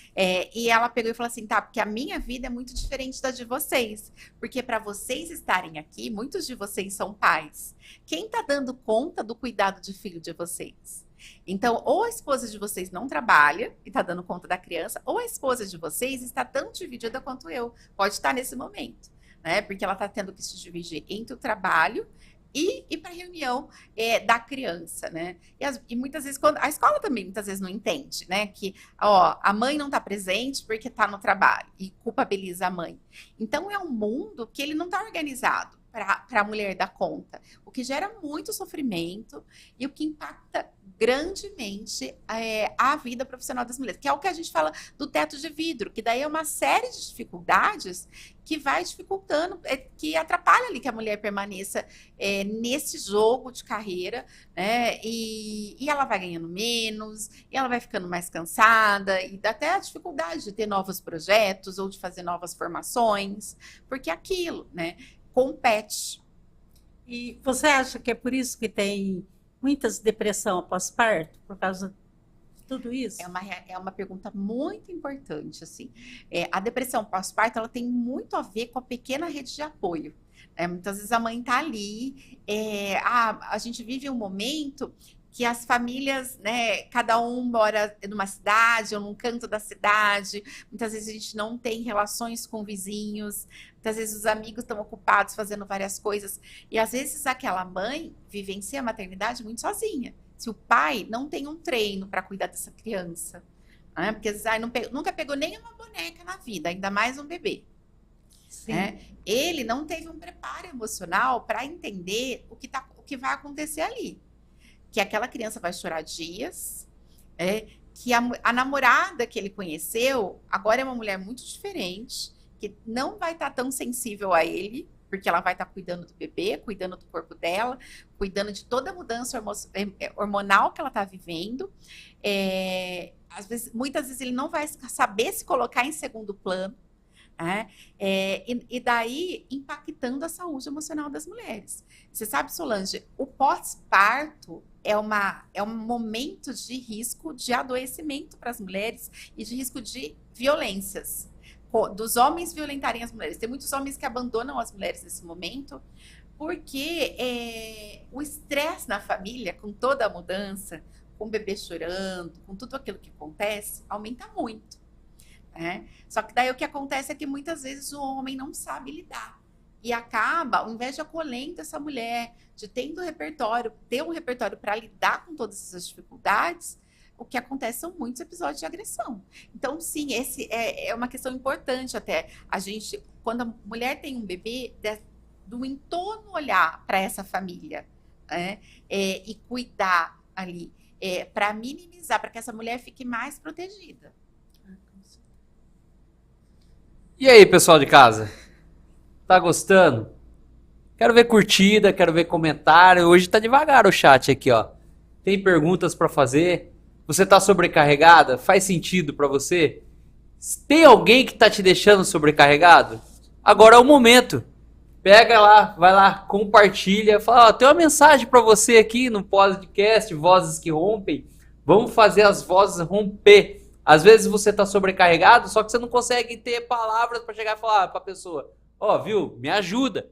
[SPEAKER 3] E ela pegou e falou assim, porque a minha vida é muito diferente da de vocês. Porque para vocês estarem aqui, muitos de vocês são pais. Quem está dando conta do cuidado de filho de vocês? Então, ou a esposa de vocês não trabalha e está dando conta da criança, ou a esposa de vocês está tão dividida quanto eu. Pode estar nesse momento. Né? Porque ela está tendo que se dividir entre o trabalho e para a reunião da criança, né? E muitas vezes, a escola também muitas vezes não entende, né? Que a mãe não está presente porque está no trabalho e culpabiliza a mãe. Então é um mundo que ele não está organizado para a mulher dar conta, o que gera muito sofrimento e o que impacta grandemente a vida profissional das mulheres, que é o que a gente fala do teto de vidro, que daí é uma série de dificuldades que vai dificultando, que atrapalha ali que a mulher permaneça nesse jogo de carreira, né? E ela vai ganhando menos, e ela vai ficando mais cansada, e dá até a dificuldade de ter novos projetos ou de fazer novas formações, porque aquilo, né, compete.
[SPEAKER 2] E você acha que é por isso que tem muitas depressão após parto, por causa de tudo isso?
[SPEAKER 3] É uma pergunta muito importante, assim. A depressão pós-parto, ela tem muito a ver com a pequena rede de apoio. Muitas vezes a mãe está ali, a gente vive um momento que as famílias, né, cada um mora numa cidade ou num canto da cidade, muitas vezes a gente não tem relações com vizinhos, muitas vezes os amigos estão ocupados fazendo várias coisas, e às vezes aquela mãe vivencia a maternidade muito sozinha, se o pai não tem um treino para cuidar dessa criança, né? Porque às vezes nunca pegou nenhuma boneca na vida, ainda mais um bebê. Né? Ele não teve um preparo emocional para entender o que vai acontecer ali. Que aquela criança vai chorar dias, que a namorada que ele conheceu agora é uma mulher muito diferente, que não vai estar tão sensível a ele, porque ela vai estar cuidando do bebê, cuidando do corpo dela, cuidando de toda a mudança hormonal que ela está vivendo. Muitas vezes ele não vai saber se colocar em segundo plano, né? E daí impactando a saúde emocional das mulheres. Você sabe, Solange, o pós-parto é um momento de risco de adoecimento para as mulheres e de risco de violências, dos homens violentarem as mulheres. Tem muitos homens que abandonam as mulheres nesse momento porque o estresse na família, com toda a mudança, com o bebê chorando, com tudo aquilo que acontece, aumenta muito. Só que daí o que acontece é que muitas vezes o homem não sabe lidar e acaba, ao invés de acolhendo essa mulher, de ter um repertório para lidar com todas essas dificuldades, o que acontece são muitos episódios de agressão. Então, sim, esse é uma questão importante até. A gente, quando a mulher tem um bebê, do entorno olhar para essa família, e cuidar ali, para minimizar, para que essa mulher fique mais protegida.
[SPEAKER 4] E aí, pessoal de casa? Tá gostando? Quero ver curtida, quero ver comentário. Hoje tá devagar o chat aqui, ó. Tem perguntas para fazer? Você tá sobrecarregada? Faz sentido para você? Tem alguém que tá te deixando sobrecarregado? Agora é o momento. Pega lá, vai lá, compartilha, fala, ó, tem uma mensagem para você aqui no podcast Vozes que Rompem. Vamos fazer as vozes romper. Às vezes você tá sobrecarregado, só que você não consegue ter palavras para chegar e falar para a pessoa, ó, viu? Me ajuda,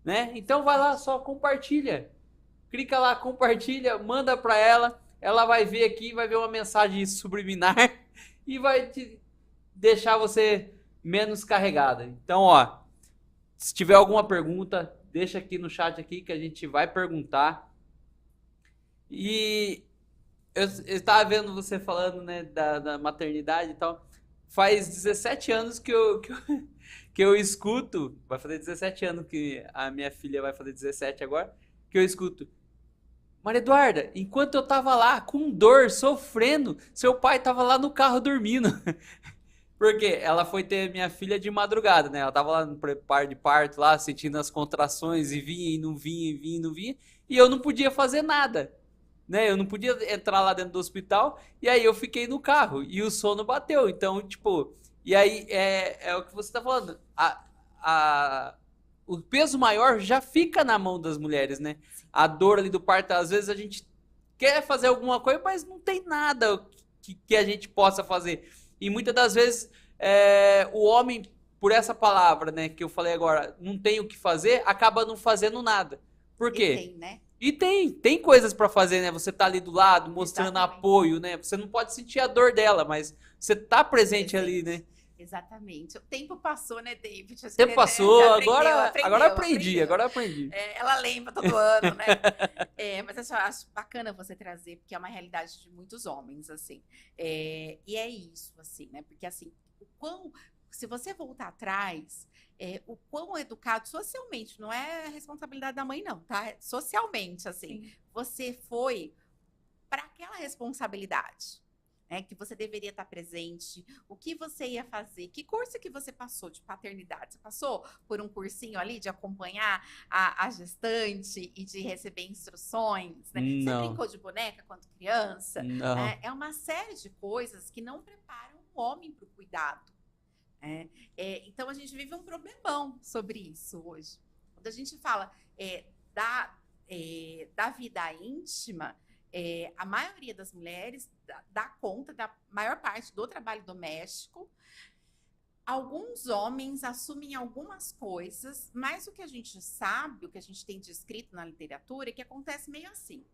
[SPEAKER 4] né? Então vai lá, só compartilha. Clica lá, compartilha, manda para ela. Ela vai ver aqui, vai ver uma mensagem subliminar e vai te deixar você menos carregada. Então, ó, se tiver alguma pergunta, deixa aqui no chat aqui que a gente vai perguntar. E eu estava vendo você falando, né, da maternidade e tal. Faz 17 anos que eu escuto, vai fazer 17 anos que a minha filha vai fazer 17 agora, que eu escuto, Maria Eduarda, enquanto eu tava lá com dor, sofrendo, seu pai tava lá no carro dormindo. Porque ela foi ter minha filha de madrugada, né? Ela tava lá no preparo de parto, lá, sentindo as contrações, e vinha, e não vinha, e vinha, e não vinha. E eu não podia fazer nada, né? Eu não podia entrar lá dentro do hospital, e aí eu fiquei no carro, e o sono bateu. Então, tipo, e aí é o que você tá falando. O peso maior já fica na mão das mulheres, né? A dor ali do parto, às vezes a gente quer fazer alguma coisa, mas não tem nada que a gente possa fazer. E muitas das vezes o homem, por essa palavra, né, que eu falei agora, não tem o que fazer, acaba não fazendo nada. Por quê?
[SPEAKER 3] E tem, né?
[SPEAKER 4] E tem coisas para fazer, né? Você tá ali do lado, mostrando
[SPEAKER 3] Exatamente.
[SPEAKER 4] apoio, né? Você não pode sentir a dor dela, mas você tá presente ali, né?
[SPEAKER 3] Exatamente. O tempo passou, né, David?
[SPEAKER 4] O tempo passou, agora
[SPEAKER 3] aprendeu.
[SPEAKER 4] aprendi.
[SPEAKER 3] Ela lembra todo ano, né? Mas eu acho bacana você trazer, porque é uma realidade de muitos homens, assim. E é isso, assim, né? Porque, assim, se você voltar atrás, o quão educado socialmente, não é responsabilidade da mãe, não, tá? Socialmente, assim, sim, você foi para aquela responsabilidade. Que você deveria estar presente, o que você ia fazer, que curso que você passou de paternidade? Você passou por um cursinho ali de acompanhar a gestante e de receber instruções, né?
[SPEAKER 4] Não.
[SPEAKER 3] Você brincou de boneca quando criança?
[SPEAKER 4] Não.
[SPEAKER 3] É uma série de coisas que não preparam o homem para o cuidado. Então, a gente vive um problemão sobre isso hoje. Quando a gente fala da vida íntima, a maioria das mulheres dá conta da maior parte do trabalho doméstico. Alguns homens assumem algumas coisas, mas o que a gente sabe, o que a gente tem descrito na literatura, é que acontece meio assim.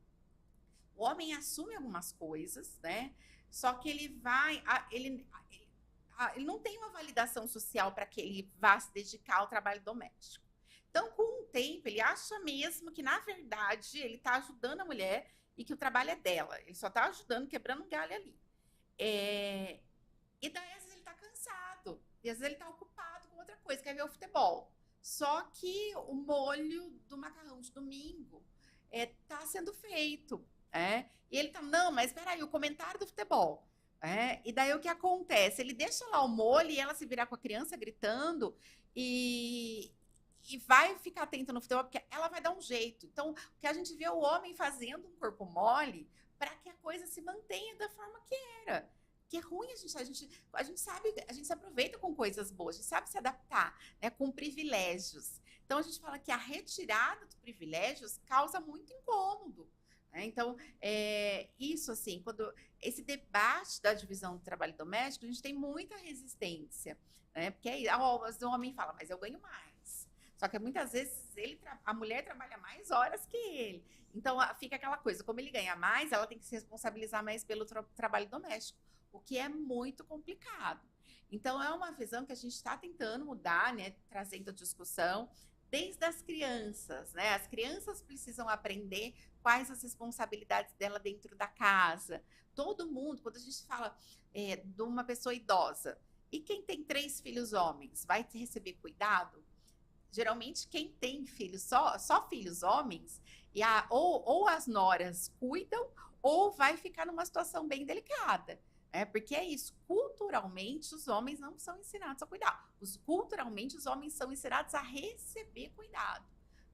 [SPEAKER 3] O homem assume algumas coisas, né? Só que ele não tem uma validação social para que ele vá se dedicar ao trabalho doméstico. Então, com o tempo, ele acha mesmo que, na verdade, ele está ajudando a mulher e que o trabalho é dela. Ele só tá ajudando, quebrando um galho ali. E daí, às vezes, ele tá cansado. E, às vezes, ele tá ocupado com outra coisa, quer ver o futebol. Só que o molho do macarrão de domingo tá sendo feito. E ele tá, não, mas espera aí, o comentário do futebol. E daí, o que acontece? Ele deixa lá o molho e ela se virar com a criança gritando e e vai ficar atenta no futebol, porque ela vai dar um jeito. Então, o que a gente vê é o homem fazendo um corpo mole para que a coisa se mantenha da forma que era. Que é ruim, a gente sabe, a gente se aproveita com coisas boas, a gente sabe se adaptar, né, com privilégios. Então, a gente fala que a retirada dos privilégios causa muito incômodo. Né? Então, isso assim, quando esse debate da divisão do trabalho doméstico, a gente tem muita resistência, né? Porque aí o homem fala, mas eu ganho mais. Só que muitas vezes a mulher trabalha mais horas que ele. Então, fica aquela coisa, como ele ganha mais, ela tem que se responsabilizar mais pelo trabalho doméstico, o que é muito complicado. Então, é uma visão que a gente está tentando mudar, né? Trazendo discussão desde as crianças, né? As crianças precisam aprender quais as responsabilidades dela dentro da casa. Todo mundo, quando a gente fala de uma pessoa idosa, e quem tem 3 filhos homens, vai receber cuidado? Geralmente, quem tem filhos, só filhos homens, ou as noras cuidam, ou vai ficar numa situação bem delicada. Porque é isso, culturalmente os homens não são ensinados a cuidar, culturalmente os homens são ensinados a receber cuidado,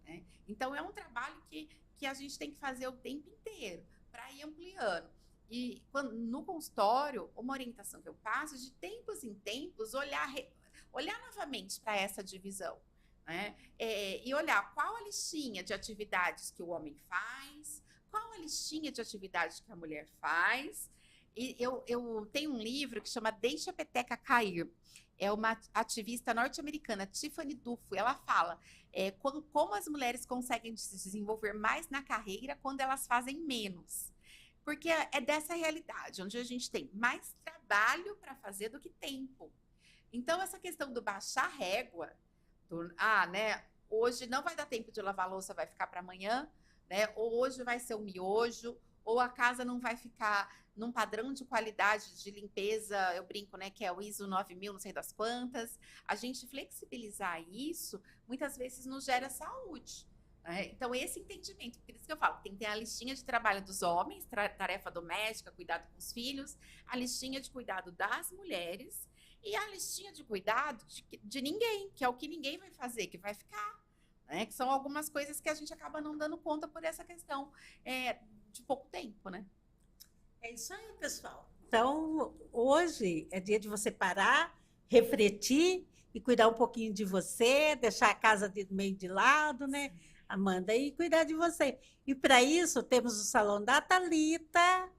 [SPEAKER 3] né? Então é um trabalho que a gente tem que fazer o tempo inteiro para ir ampliando. E no consultório, uma orientação que eu passo, de tempos em tempos, olhar novamente para essa divisão, né? E olhar qual a listinha de atividades que o homem faz, qual a listinha de atividades que a mulher faz. E eu tenho um livro que chama Deixa a Peteca Cair. É uma ativista norte-americana, Tiffany Duffy. Ela fala como as mulheres conseguem se desenvolver mais na carreira quando elas fazem menos. Porque é dessa realidade, onde a gente tem mais trabalho para fazer do que tempo. Então, essa questão do baixar régua, né, hoje não vai dar tempo de lavar a louça, vai ficar para amanhã, né, ou hoje vai ser um miojo, ou a casa não vai ficar num padrão de qualidade de limpeza, eu brinco, né, que é o ISO 9000, não sei das quantas. A gente flexibilizar isso, muitas vezes nos gera saúde. Né? Então, esse entendimento, por isso que eu falo, tem que ter a listinha de trabalho dos homens, tarefa doméstica, cuidado com os filhos, a listinha de cuidado das mulheres e a listinha de cuidado de ninguém, que é o que ninguém vai fazer, que vai ficar. Né? Que são algumas coisas que a gente acaba não dando conta por essa questão de pouco tempo, né?
[SPEAKER 2] É isso aí, pessoal. Então, hoje é dia de você parar, refletir e cuidar um pouquinho de você, deixar a casa meio de lado, né, Amanda, e cuidar de você. E para isso, temos o Salão da Thalita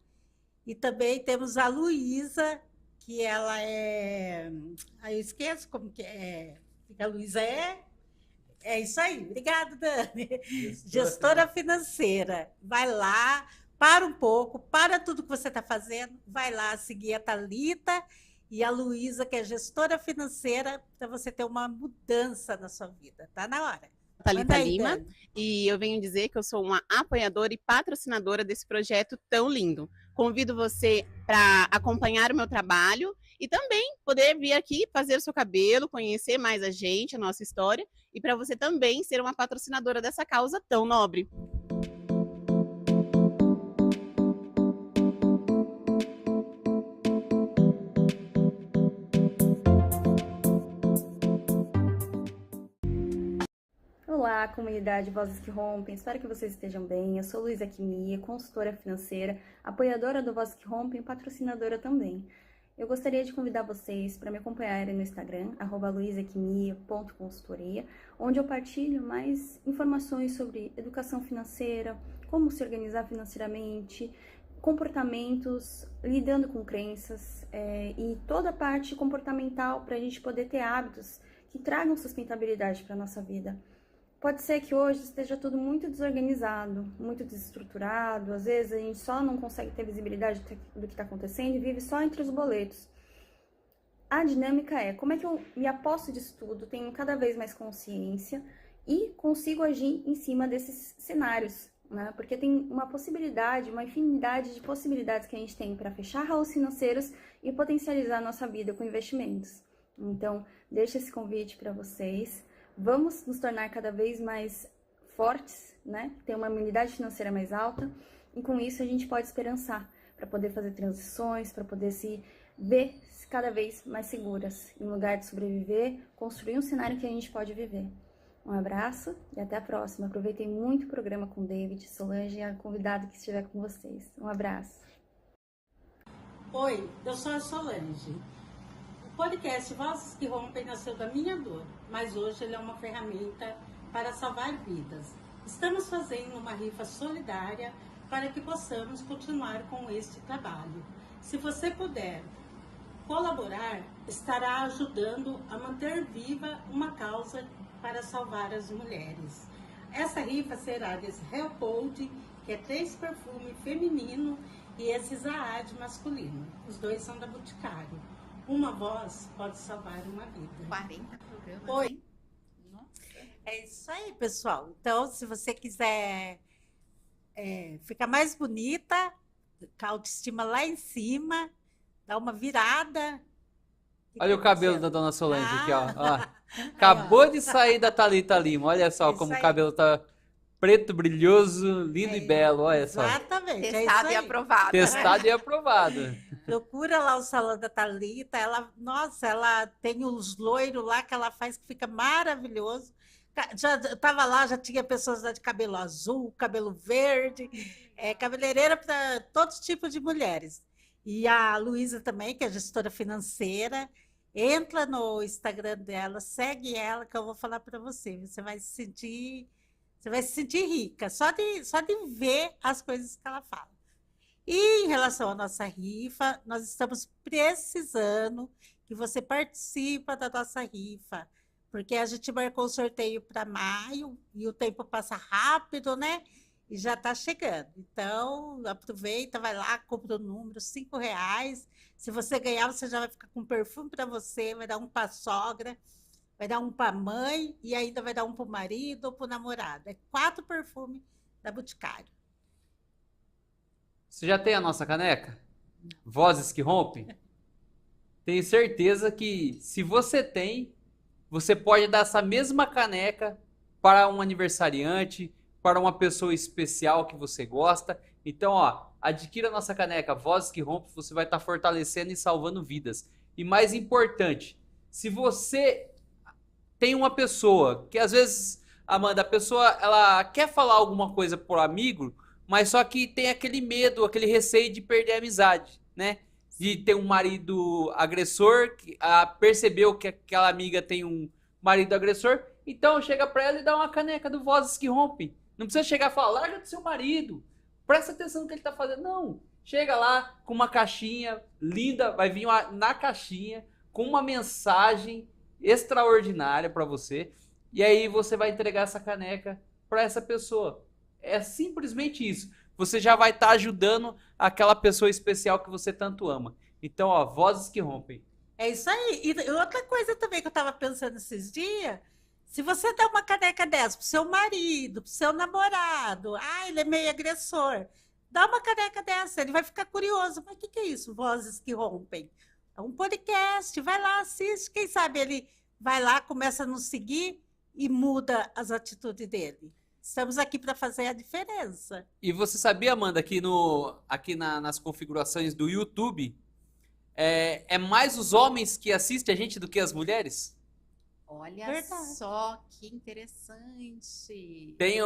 [SPEAKER 2] e também temos a Luísa, que ela é... eu esqueço como que é. A Luísa é isso aí. Obrigada, Dani. Gestora financeira. Vai lá, para um pouco, para tudo que você está fazendo, vai lá seguir a Thalita e a Luísa, que é gestora financeira, para você ter uma mudança na sua vida. Tá na hora.
[SPEAKER 5] Thalita Lima, e eu venho dizer que eu sou uma apoiadora e patrocinadora desse projeto tão lindo. Convido você para acompanhar o meu trabalho e também poder vir aqui fazer o seu cabelo, conhecer mais a gente, a nossa história, e para você também ser uma patrocinadora dessa causa tão nobre.
[SPEAKER 6] Olá, comunidade Vozes que Rompem, espero que vocês estejam bem. Eu sou Luísa Quimia, consultora financeira, apoiadora do Vozes que Rompem e patrocinadora também. Eu gostaria de convidar vocês para me acompanharem no Instagram, @luisaquimia.consultoria, onde eu partilho mais informações sobre educação financeira, como se organizar financeiramente, comportamentos, lidando com crenças e toda a parte comportamental para a gente poder ter hábitos que tragam sustentabilidade para a nossa vida. Pode ser que hoje esteja tudo muito desorganizado, muito desestruturado, às vezes a gente só não consegue ter visibilidade do que está acontecendo e vive só entre os boletos. A dinâmica é como é que eu me aposto disso tudo, tenho cada vez mais consciência e consigo agir em cima desses cenários, né? Porque tem uma possibilidade, uma infinidade de possibilidades que a gente tem para fechar rolos financeiros e potencializar a nossa vida com investimentos. Então, deixo esse convite para vocês. Vamos nos tornar cada vez mais fortes, né? Ter uma imunidade financeira mais alta e com isso a gente pode esperançar para poder fazer transições, para poder se ver cada vez mais seguras. Em lugar de sobreviver, construir um cenário que a gente pode viver. Um abraço e até a próxima. Aproveitei muito o programa com o David, Solange e a convidada que estiver com vocês. Um abraço.
[SPEAKER 2] Oi, eu sou a Solange. O podcast Vozes que Rompem nasceu da minha dor, mas hoje ele é uma ferramenta para salvar vidas. Estamos fazendo uma rifa solidária para que possamos continuar com este trabalho. Se você puder colaborar, estará ajudando a manter viva uma causa para salvar as mulheres. Essa rifa será desse Helpold, que é 3 perfumes feminino, e esse Zaad masculino. Os 2 são da Boticário. Uma voz pode salvar uma vida.
[SPEAKER 3] 40 programas.
[SPEAKER 2] Oi.
[SPEAKER 3] Hein? Nossa.
[SPEAKER 2] É isso aí, pessoal. Então, se você quiser ficar mais bonita, com a autoestima lá em cima, dar uma virada.
[SPEAKER 4] Olha o cabelo da dona Solange aqui, ó. Acabou de sair da Thalita Lima. Olha só
[SPEAKER 2] Isso
[SPEAKER 4] como o
[SPEAKER 2] aí.
[SPEAKER 4] cabelo tá preto, brilhoso, lindo e belo. Olha só.
[SPEAKER 2] Exatamente.
[SPEAKER 3] Testado
[SPEAKER 2] é
[SPEAKER 3] e
[SPEAKER 2] isso aí.
[SPEAKER 3] aprovado.
[SPEAKER 4] Testado e aprovado.
[SPEAKER 2] Procura lá o salão da Thalita. Ela, nossa, ela tem uns loiros lá que ela faz que fica maravilhoso. Eu estava lá, já tinha pessoas lá de cabelo azul, cabelo verde, cabeleireira para todos os tipos de mulheres. E a Luísa também, que é gestora financeira, entra no Instagram dela, segue ela, que eu vou falar para você. Você vai se sentir rica, só de ver as coisas que ela fala. E em relação à nossa rifa, nós estamos precisando que você participe da nossa rifa, porque a gente marcou o sorteio para maio e o tempo passa rápido, né? E já está chegando. Então, aproveita, vai lá, compra o número, R$5. Se você ganhar, você já vai ficar com perfume para você, vai dar um para a sogra, vai dar um para a mãe e ainda vai dar um para o marido ou para o namorado. É 4 perfumes da Boticário.
[SPEAKER 4] Você já tem a nossa caneca? Vozes que Rompem? Tenho certeza que se você tem, você pode dar essa mesma caneca para um aniversariante, para uma pessoa especial que você gosta. Então, ó, adquira a nossa caneca Vozes que Rompem, você vai estar fortalecendo e salvando vidas. E mais importante, se você tem uma pessoa que às vezes, Amanda, a pessoa ela quer falar alguma coisa pro amigo, mas só que tem aquele medo, aquele receio de perder a amizade, né? De ter um marido agressor, que percebeu que aquela amiga tem um marido agressor, então chega pra ela e dá uma caneca do Vozes que Rompem. Não precisa chegar e falar, larga do seu marido, presta atenção no que ele tá fazendo. Não, chega lá com uma caixinha linda, vai vir na caixinha com uma mensagem extraordinária pra você, e aí você vai entregar essa caneca pra essa pessoa. É simplesmente isso. Você já vai estar ajudando aquela pessoa especial que você tanto ama. Então, ó, Vozes que Rompem.
[SPEAKER 2] É isso aí. E outra coisa também que eu estava pensando esses dias, se você der uma caneca dessa pro seu marido, pro seu namorado, ele é meio agressor, dá uma caneca dessa, ele vai ficar curioso. Mas o que é isso, Vozes que Rompem? É um podcast, vai lá, assiste, quem sabe ele vai lá, começa a nos seguir e muda as atitudes dele. Estamos aqui para fazer a diferença.
[SPEAKER 4] E você sabia, Amanda, que nas configurações do YouTube, é mais os homens que assistem a gente do que as mulheres?
[SPEAKER 3] Olha
[SPEAKER 2] Verdade.
[SPEAKER 3] só que interessante.
[SPEAKER 4] Tem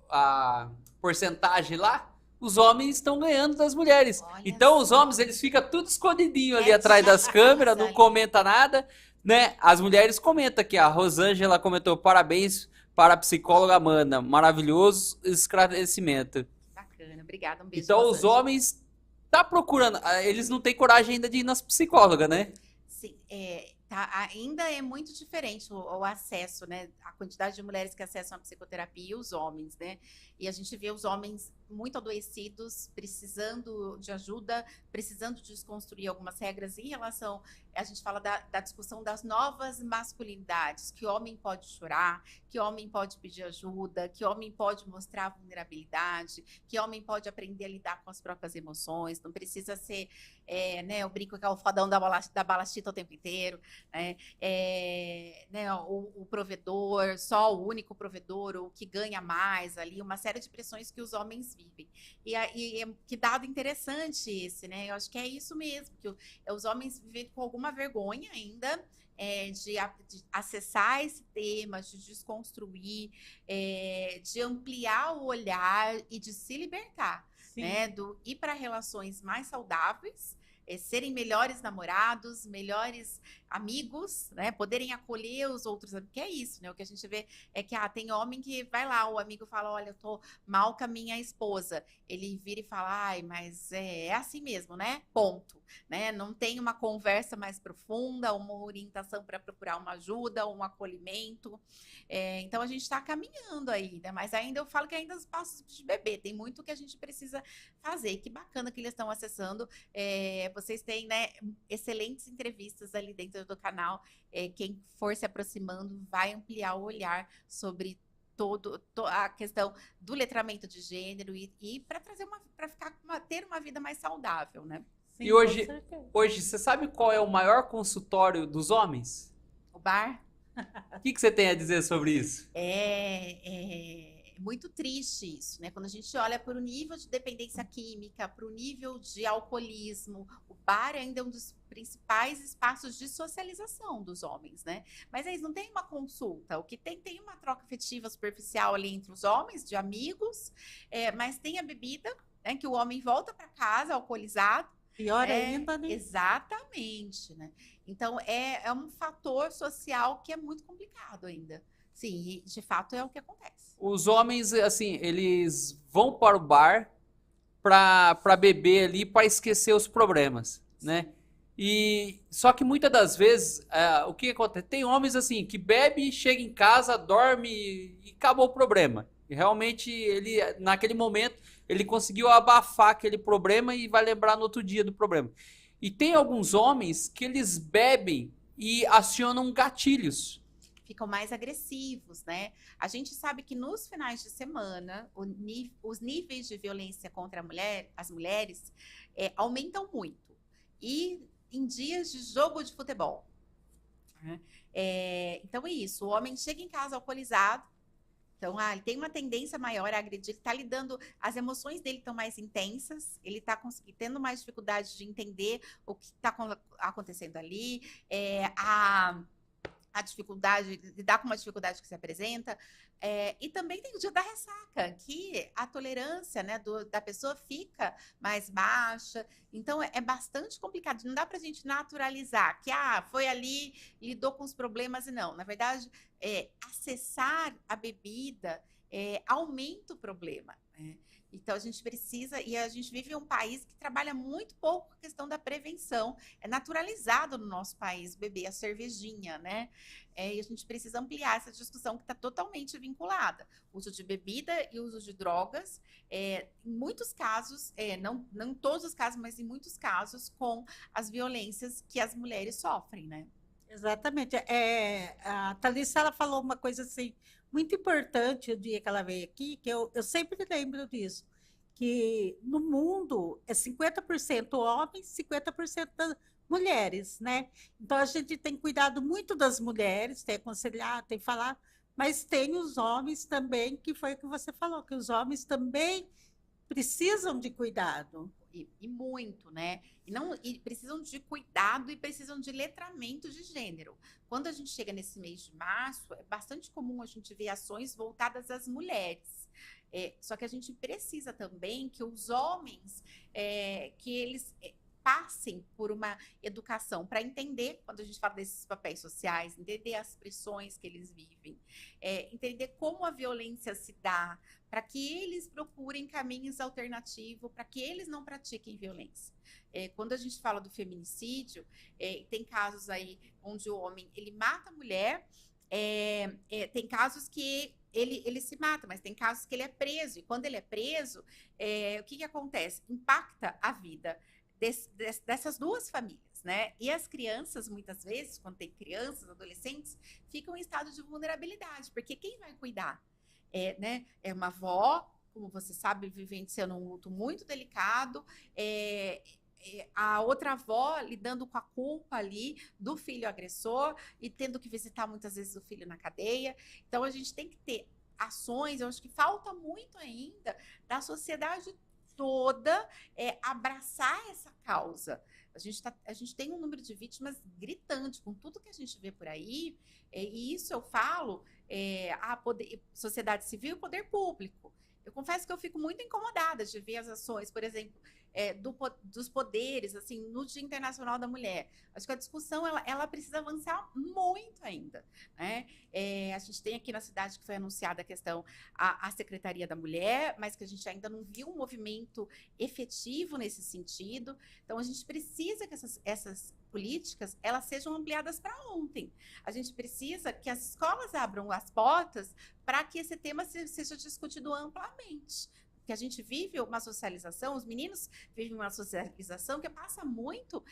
[SPEAKER 4] a porcentagem lá, os homens estão ganhando das mulheres.
[SPEAKER 3] Olha
[SPEAKER 4] Então os
[SPEAKER 3] só.
[SPEAKER 4] homens, eles ficam tudo escondidinho ali
[SPEAKER 3] Quietinhos
[SPEAKER 4] atrás das câmeras, não
[SPEAKER 3] ali.
[SPEAKER 4] comenta nada, né? As mulheres comentam aqui, a Rosângela comentou, parabéns para a psicóloga Amanda, maravilhoso esclarecimento.
[SPEAKER 3] Bacana, obrigada, um beijo.
[SPEAKER 4] Então os
[SPEAKER 3] Rosângela.
[SPEAKER 4] homens tá procurando, eles não têm coragem ainda de ir nas psicólogas, né?
[SPEAKER 3] Sim, ainda é muito diferente o acesso, né? A quantidade de mulheres que acessam a psicoterapia e os homens, né? E a gente vê os homens muito adoecidos, precisando de ajuda, precisando de desconstruir algumas regras em relação. A gente fala da discussão das novas masculinidades, que homem pode chorar, que homem pode pedir ajuda, que homem pode mostrar vulnerabilidade, que homem pode aprender a lidar com as próprias emoções, não precisa ser, né, eu brinco que é o fodão da balachita o tempo inteiro, né, o provedor, só o único provedor, o que ganha mais ali, uma série de pressões que os homens vivem. E que dado interessante esse, né? Eu acho que é isso mesmo, que os homens vivem com alguma vergonha ainda de acessar esse tema, de desconstruir, de ampliar o olhar e de se libertar, né? Do ir para relações mais saudáveis, serem melhores namorados, melhores amigos, né? Poderem acolher os outros, que é isso, né? O que a gente vê é que tem homem que vai lá, o amigo fala, olha, eu tô mal com a minha esposa. Ele vira e fala, ai, mas é assim mesmo, né? Ponto, né? Não tem uma conversa mais profunda, uma orientação para procurar uma ajuda, um acolhimento. Então a gente está caminhando aí, né? Mas ainda eu falo que ainda os passos de bebê, tem muito que a gente precisa fazer. Que bacana que eles estão acessando. Vocês têm, né, excelentes entrevistas ali dentro do canal. Quem for se aproximando vai ampliar o olhar sobre a questão do letramento de gênero e para trazer ter uma vida mais saudável, né?
[SPEAKER 2] Sim,
[SPEAKER 4] E hoje, você sabe qual é o maior consultório dos homens?
[SPEAKER 3] O bar?
[SPEAKER 4] O que você tem a dizer sobre isso?
[SPEAKER 3] É muito triste isso, né? Quando a gente olha para o nível de dependência química, para o nível de alcoolismo, o bar ainda é um dos principais espaços de socialização dos homens, né? Mas eles não tem uma consulta, o que tem uma troca afetiva superficial ali entre os homens, de amigos, mas tem a bebida, né? Que o homem volta para casa alcoolizado.
[SPEAKER 2] Pior ainda, né?
[SPEAKER 3] Exatamente, né? Então, é um fator social que é muito complicado ainda. Sim, de fato é o que acontece.
[SPEAKER 4] Os homens, assim, eles vão para o bar para beber ali, para esquecer os problemas, né? E só que muitas das vezes, o que acontece? Tem homens assim que bebe, chega em casa, dorme e acabou o problema. E realmente ele, naquele momento, ele conseguiu abafar aquele problema e vai lembrar no outro dia do problema. E tem alguns homens que eles bebem e acionam gatilhos.
[SPEAKER 3] Ficam mais agressivos, né? A gente sabe que nos finais de semana, os níveis de violência contra as mulheres aumentam muito. E em dias de jogo de futebol. Então é isso, o homem chega em casa alcoolizado, então ele tem uma tendência maior a agredir, está lidando, as emoções dele estão mais intensas, ele está tendo mais dificuldade de entender o que está acontecendo ali, a dificuldade, lidar com uma dificuldade que se apresenta, e também tem o dia da ressaca, que a tolerância, né, da pessoa fica mais baixa, então é bastante complicado, não dá pra gente naturalizar, que foi ali, lidou com os problemas e não, na verdade, acessar a bebida aumenta o problema, né? Então, a gente precisa, e a gente vive em um país que trabalha muito pouco a questão da prevenção. É naturalizado no nosso país beber a cervejinha, né? E a gente precisa ampliar essa discussão que está totalmente vinculada. O uso de bebida e o uso de drogas, em muitos casos, não em todos os casos, mas em muitos casos, com as violências que as mulheres sofrem, né?
[SPEAKER 2] Exatamente. A Thalissa, ela falou uma coisa assim, muito importante o dia que ela veio aqui, que eu sempre lembro disso, que no mundo é 50% homens, 50% das mulheres, né? Então a gente tem cuidado muito das mulheres, tem aconselhado, tem falado, mas tem os homens também, que foi o que você falou, que os homens também precisam de cuidado.
[SPEAKER 3] E muito, né? E precisam de cuidado e precisam de letramento de gênero. Quando a gente chega nesse mês de março, é bastante comum a gente ver ações voltadas às mulheres. Só que a gente precisa também que os homens, que eles passem por uma educação para entender, quando a gente fala desses papéis sociais, entender as pressões que eles vivem, entender como a violência se dá, para que eles procurem caminhos alternativos, para que eles não pratiquem violência. Quando a gente fala do feminicídio, tem casos aí onde o homem ele mata a mulher, tem casos que ele se mata, mas tem casos que ele é preso, e quando ele é preso, o que acontece? Impacta a vida dessas duas famílias, né? E as crianças, muitas vezes, quando tem crianças, adolescentes, ficam em estado de vulnerabilidade, porque quem vai cuidar? Né? É uma avó, como você sabe, vivenciando um luto muito delicado, a outra avó lidando com a culpa ali do filho agressor e tendo que visitar muitas vezes o filho na cadeia. Então, a gente tem que ter ações, eu acho que falta muito ainda da sociedade toda abraçar essa causa. A gente tem um número de vítimas gritante com tudo que a gente vê por aí, e isso eu falo sociedade civil e poder público. Eu confesso que eu fico muito incomodada de ver as ações, por exemplo, dos poderes, assim, no Dia Internacional da Mulher. Acho que a discussão, ela precisa avançar muito ainda, né? A gente tem aqui na cidade que foi anunciada a questão, a Secretaria da Mulher, mas que a gente ainda não viu um movimento efetivo nesse sentido. Então, a gente precisa que essas políticas, elas sejam ampliadas para ontem. A gente precisa que as escolas abram as portas para que esse tema seja discutido amplamente. Que a gente vive uma socialização, os meninos vivem uma socialização que passa muito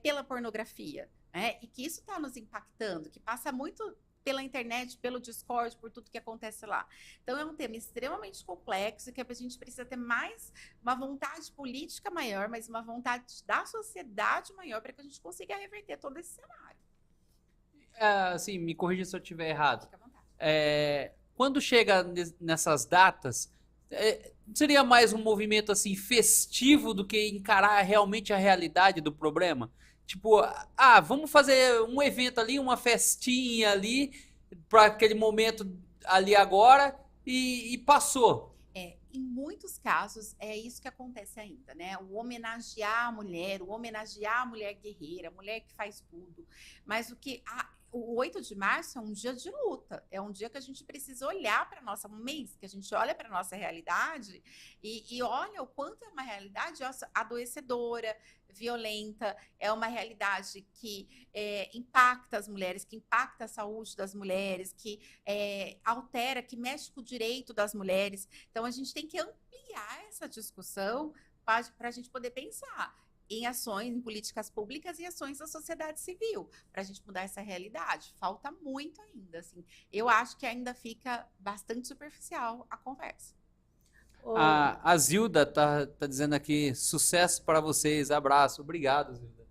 [SPEAKER 3] pela pornografia, né? E que isso está nos impactando, que passa muito pela internet, pelo Discord, por tudo que acontece lá. Então, é um tema extremamente complexo, que a gente precisa ter mais uma vontade política maior, mas uma vontade da sociedade maior para que a gente consiga reverter todo esse cenário.
[SPEAKER 4] Assim, me corrija se eu estiver errado.
[SPEAKER 3] Fica à vontade.
[SPEAKER 4] Quando chega nessas datas, seria mais um movimento assim festivo do que encarar realmente a realidade do problema? Tipo, vamos fazer um evento ali, uma festinha ali, para aquele momento ali agora, e passou.
[SPEAKER 3] Em muitos casos, é isso que acontece ainda, né? O homenagear a mulher, guerreira, a mulher que faz tudo. Mas o 8 de março é um dia de luta, é um dia que a gente precisa olhar para um mês que a gente olha para a nossa realidade e olha o quanto é uma realidade adoecedora, violenta, é uma realidade que impacta as mulheres, que impacta a saúde das mulheres, que altera, que mexe com o direito das mulheres. Então, a gente tem que ampliar essa discussão para a gente poder pensar em ações, em políticas públicas e ações da sociedade civil, para a gente mudar essa realidade. Falta muito ainda, assim. Eu acho que ainda fica bastante superficial a conversa.
[SPEAKER 4] A Zilda tá dizendo aqui, sucesso para vocês, abraço. Obrigado, Zilda.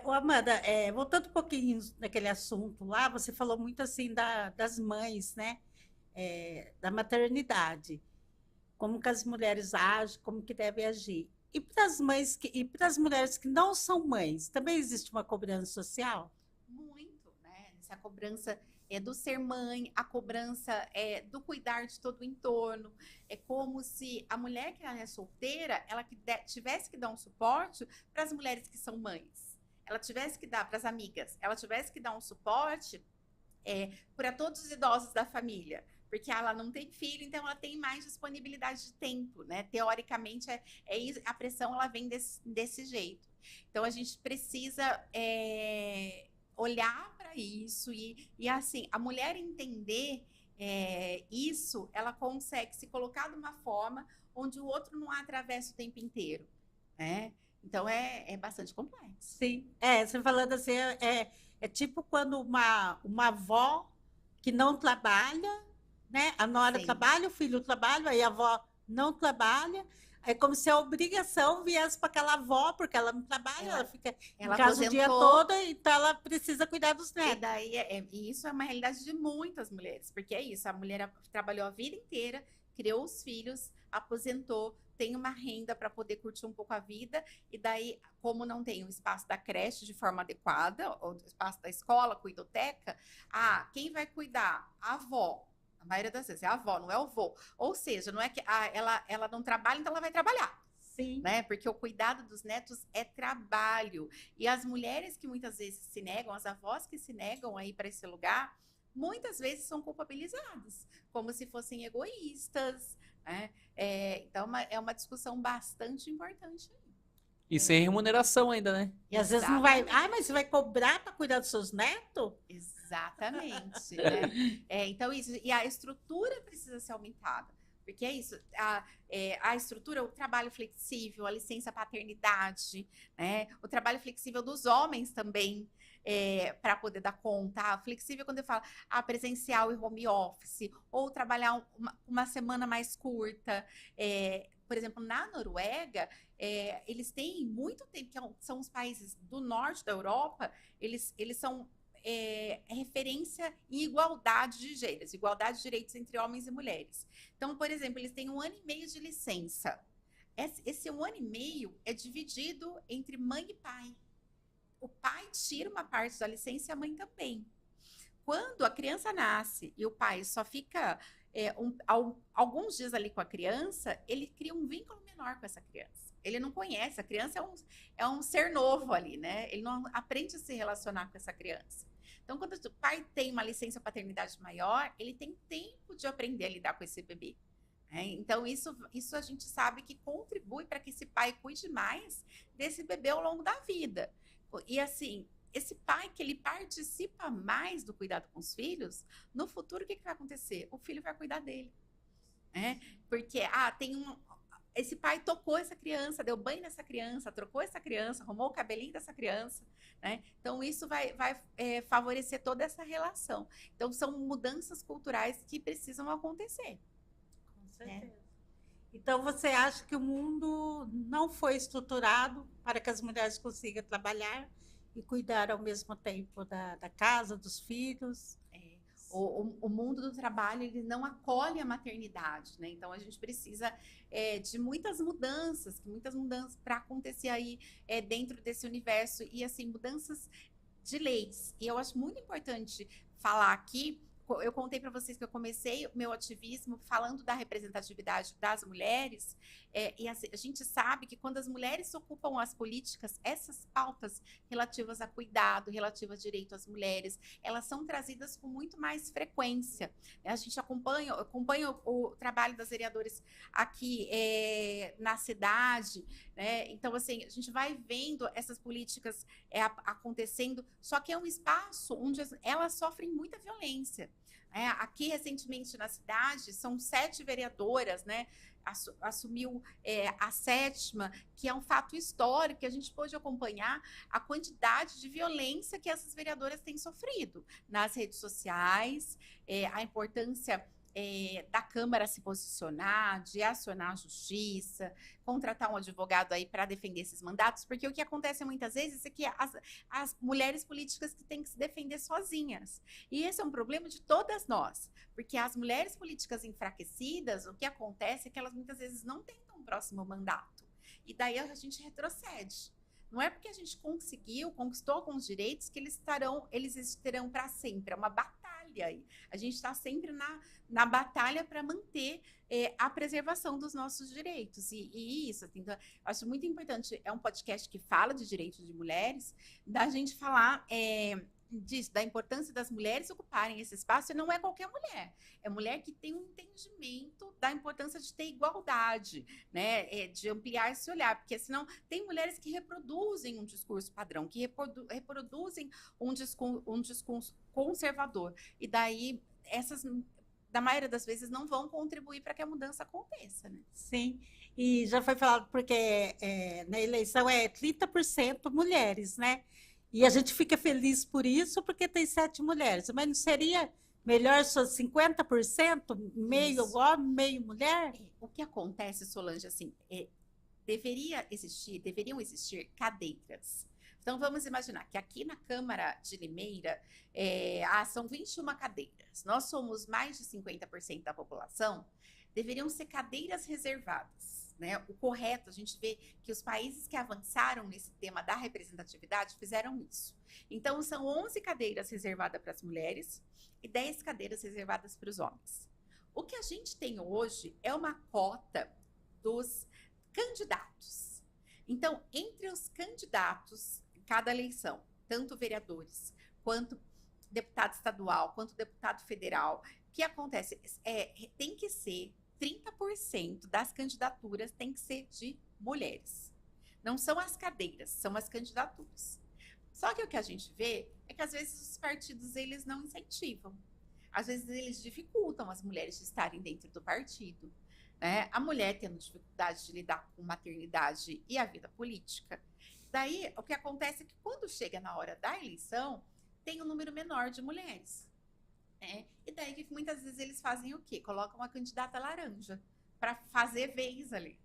[SPEAKER 2] Amanda, voltando um pouquinho naquele assunto lá, você falou muito assim das mães, né? Da maternidade, como que as mulheres agem, como que devem agir. E para as mães e para as mulheres que não são mães, também existe uma cobrança social?
[SPEAKER 3] Muito, né? Essa cobrança do ser mãe, a cobrança do cuidar de todo o entorno. É como se a mulher que é solteira, ela tivesse que dar um suporte para as mulheres que são mães. Ela tivesse que dar para as amigas, ela tivesse que dar um suporte para todos os idosos da família. Porque ela não tem filho, então ela tem mais disponibilidade de tempo, né? Teoricamente, a pressão ela vem desse jeito. Então, a gente precisa olhar para isso e, assim, a mulher entender isso, ela consegue se colocar de uma forma onde o outro não a atravessa o tempo inteiro, né? Então, é bastante complexo.
[SPEAKER 2] Sim, você falando assim, é tipo quando uma avó que não trabalha, né? A nora trabalha, o filho trabalha, aí a avó não trabalha. É como se a obrigação viesse para aquela avó, porque ela não trabalha, ela fica em casa o dia todo, então ela precisa cuidar dos netos.
[SPEAKER 3] E daí, isso é uma realidade de muitas mulheres, porque é isso, a mulher trabalhou a vida inteira, criou os filhos, aposentou, tem uma renda para poder curtir um pouco a vida, e daí, como não tem o espaço da creche de forma adequada, ou o espaço da escola, cuidoteca, quem vai cuidar? A avó. A maioria das vezes é a avó, não é o vô. Ou seja, não é que ela não trabalha, então ela vai trabalhar.
[SPEAKER 2] Sim.
[SPEAKER 3] Né? Porque o cuidado dos netos é trabalho. E as mulheres que muitas vezes se negam, as avós que se negam a ir para esse lugar, muitas vezes são culpabilizadas, como se fossem egoístas, né? Então, é uma discussão bastante importante.
[SPEAKER 4] E sem remuneração ainda, né?
[SPEAKER 2] E às vezes não vai... mas você vai cobrar para cuidar dos seus netos?
[SPEAKER 3] Exatamente, né? Então, isso. E a estrutura precisa ser aumentada. Porque é isso, a estrutura, o trabalho flexível, a licença paternidade, né? O trabalho flexível dos homens também, para poder dar conta. Flexível quando eu falo presencial e home office, ou trabalhar uma semana mais curta. Por exemplo, na Noruega, eles têm muito tempo, que são os países do norte da Europa, eles são referência em igualdade de gêneros, igualdade de direitos entre homens e mulheres. Então, por exemplo, eles têm 1 ano e meio de licença. esse 1 ano e meio é dividido entre mãe e pai. O pai tira uma parte da licença e a mãe também. Quando a criança nasce e o pai só fica alguns dias ali com a criança, ele cria um vínculo menor com essa criança. Ele não conhece, a criança é um ser novo ali, né? Ele não aprende a se relacionar com essa criança. Então, quando o pai tem uma licença paternidade maior, ele tem tempo de aprender a lidar com esse bebê. Então, isso a gente sabe que contribui para que esse pai cuide mais desse bebê ao longo da vida. E assim, esse pai que ele participa mais do cuidado com os filhos, no futuro o que vai acontecer? O filho vai cuidar dele. Porque esse pai tocou essa criança, deu banho nessa criança, trocou essa criança, arrumou o cabelinho dessa criança, né? Então, isso vai favorecer toda essa relação. Então, são mudanças culturais que precisam acontecer.
[SPEAKER 2] Com certeza. Então, você acha que o mundo não foi estruturado para que as mulheres consigam trabalhar e cuidar ao mesmo tempo da casa, dos filhos?
[SPEAKER 3] O mundo do trabalho, ele não acolhe a maternidade, né? Então, a gente precisa de muitas mudanças para acontecer aí dentro desse universo e, assim, mudanças de leis. E eu acho muito importante falar aqui. Eu contei para vocês que eu comecei o meu ativismo falando da representatividade das mulheres, e a gente sabe que quando as mulheres ocupam as políticas, essas pautas relativas a cuidado, relativas a direito às mulheres, elas são trazidas com muito mais frequência. A gente acompanha o trabalho das vereadoras aqui na cidade, né? Então, assim, a gente vai vendo essas políticas acontecendo, só que é um espaço onde elas sofrem muita violência. Aqui, recentemente, na cidade, são 7 vereadoras, né? Assumiu a 7ª, que é um fato histórico, que a gente pôde acompanhar a quantidade de violência que essas vereadoras têm sofrido nas redes sociais, a importância da Câmara se posicionar, de acionar a justiça, contratar um advogado aí para defender esses mandatos, porque o que acontece muitas vezes é que as mulheres políticas que têm que se defender sozinhas. E esse é um problema de todas nós, porque as mulheres políticas enfraquecidas, o que acontece é que elas muitas vezes não tentam um próximo mandato. E daí a gente retrocede. Não é porque a gente conquistou alguns direitos que eles estarão para sempre. É uma batalha aí. A gente está sempre na batalha para manter a preservação dos nossos direitos. E isso, assim, então, eu acho muito importante. É um podcast que fala de direitos de mulheres, da gente falar da importância das mulheres ocuparem esse espaço, e não é qualquer mulher. É mulher que tem um entendimento da importância de ter igualdade, né? De ampliar esse olhar, porque senão tem mulheres que reproduzem um discurso padrão, que reproduzem um discurso conservador, e daí essas, da maioria das vezes, não vão contribuir para que a mudança aconteça, né?
[SPEAKER 2] Sim, e já foi falado porque na eleição 30% mulheres, né? E a gente fica feliz por isso, porque tem 7 mulheres. Mas não seria melhor só 50%, meio homem, meio mulher?
[SPEAKER 3] O que acontece, Solange, assim, deveriam existir cadeiras. Então, vamos imaginar que aqui na Câmara de Limeira são 21 cadeiras. Nós somos mais de 50% da população. Deveriam ser cadeiras reservadas, né? O correto, a gente vê que os países que avançaram nesse tema da representatividade fizeram isso. Então, são 11 cadeiras reservadas para as mulheres e 10 cadeiras reservadas para os homens. O que a gente tem hoje é uma cota dos candidatos. Então, entre os candidatos, em cada eleição, tanto vereadores, quanto deputado estadual, quanto deputado federal, o que acontece? Tem que ser 30% das candidaturas tem que ser de mulheres. Não são as cadeiras, são as candidaturas. Só que o que a gente vê é que às vezes os partidos eles não incentivam. Às vezes eles dificultam as mulheres de estarem dentro do partido, né? A mulher tendo dificuldade de lidar com maternidade e a vida política. Daí o que acontece é que quando chega na hora da eleição, tem um número menor de mulheres. E daí que muitas vezes eles fazem o quê? Colocam uma candidata laranja para fazer vez ali.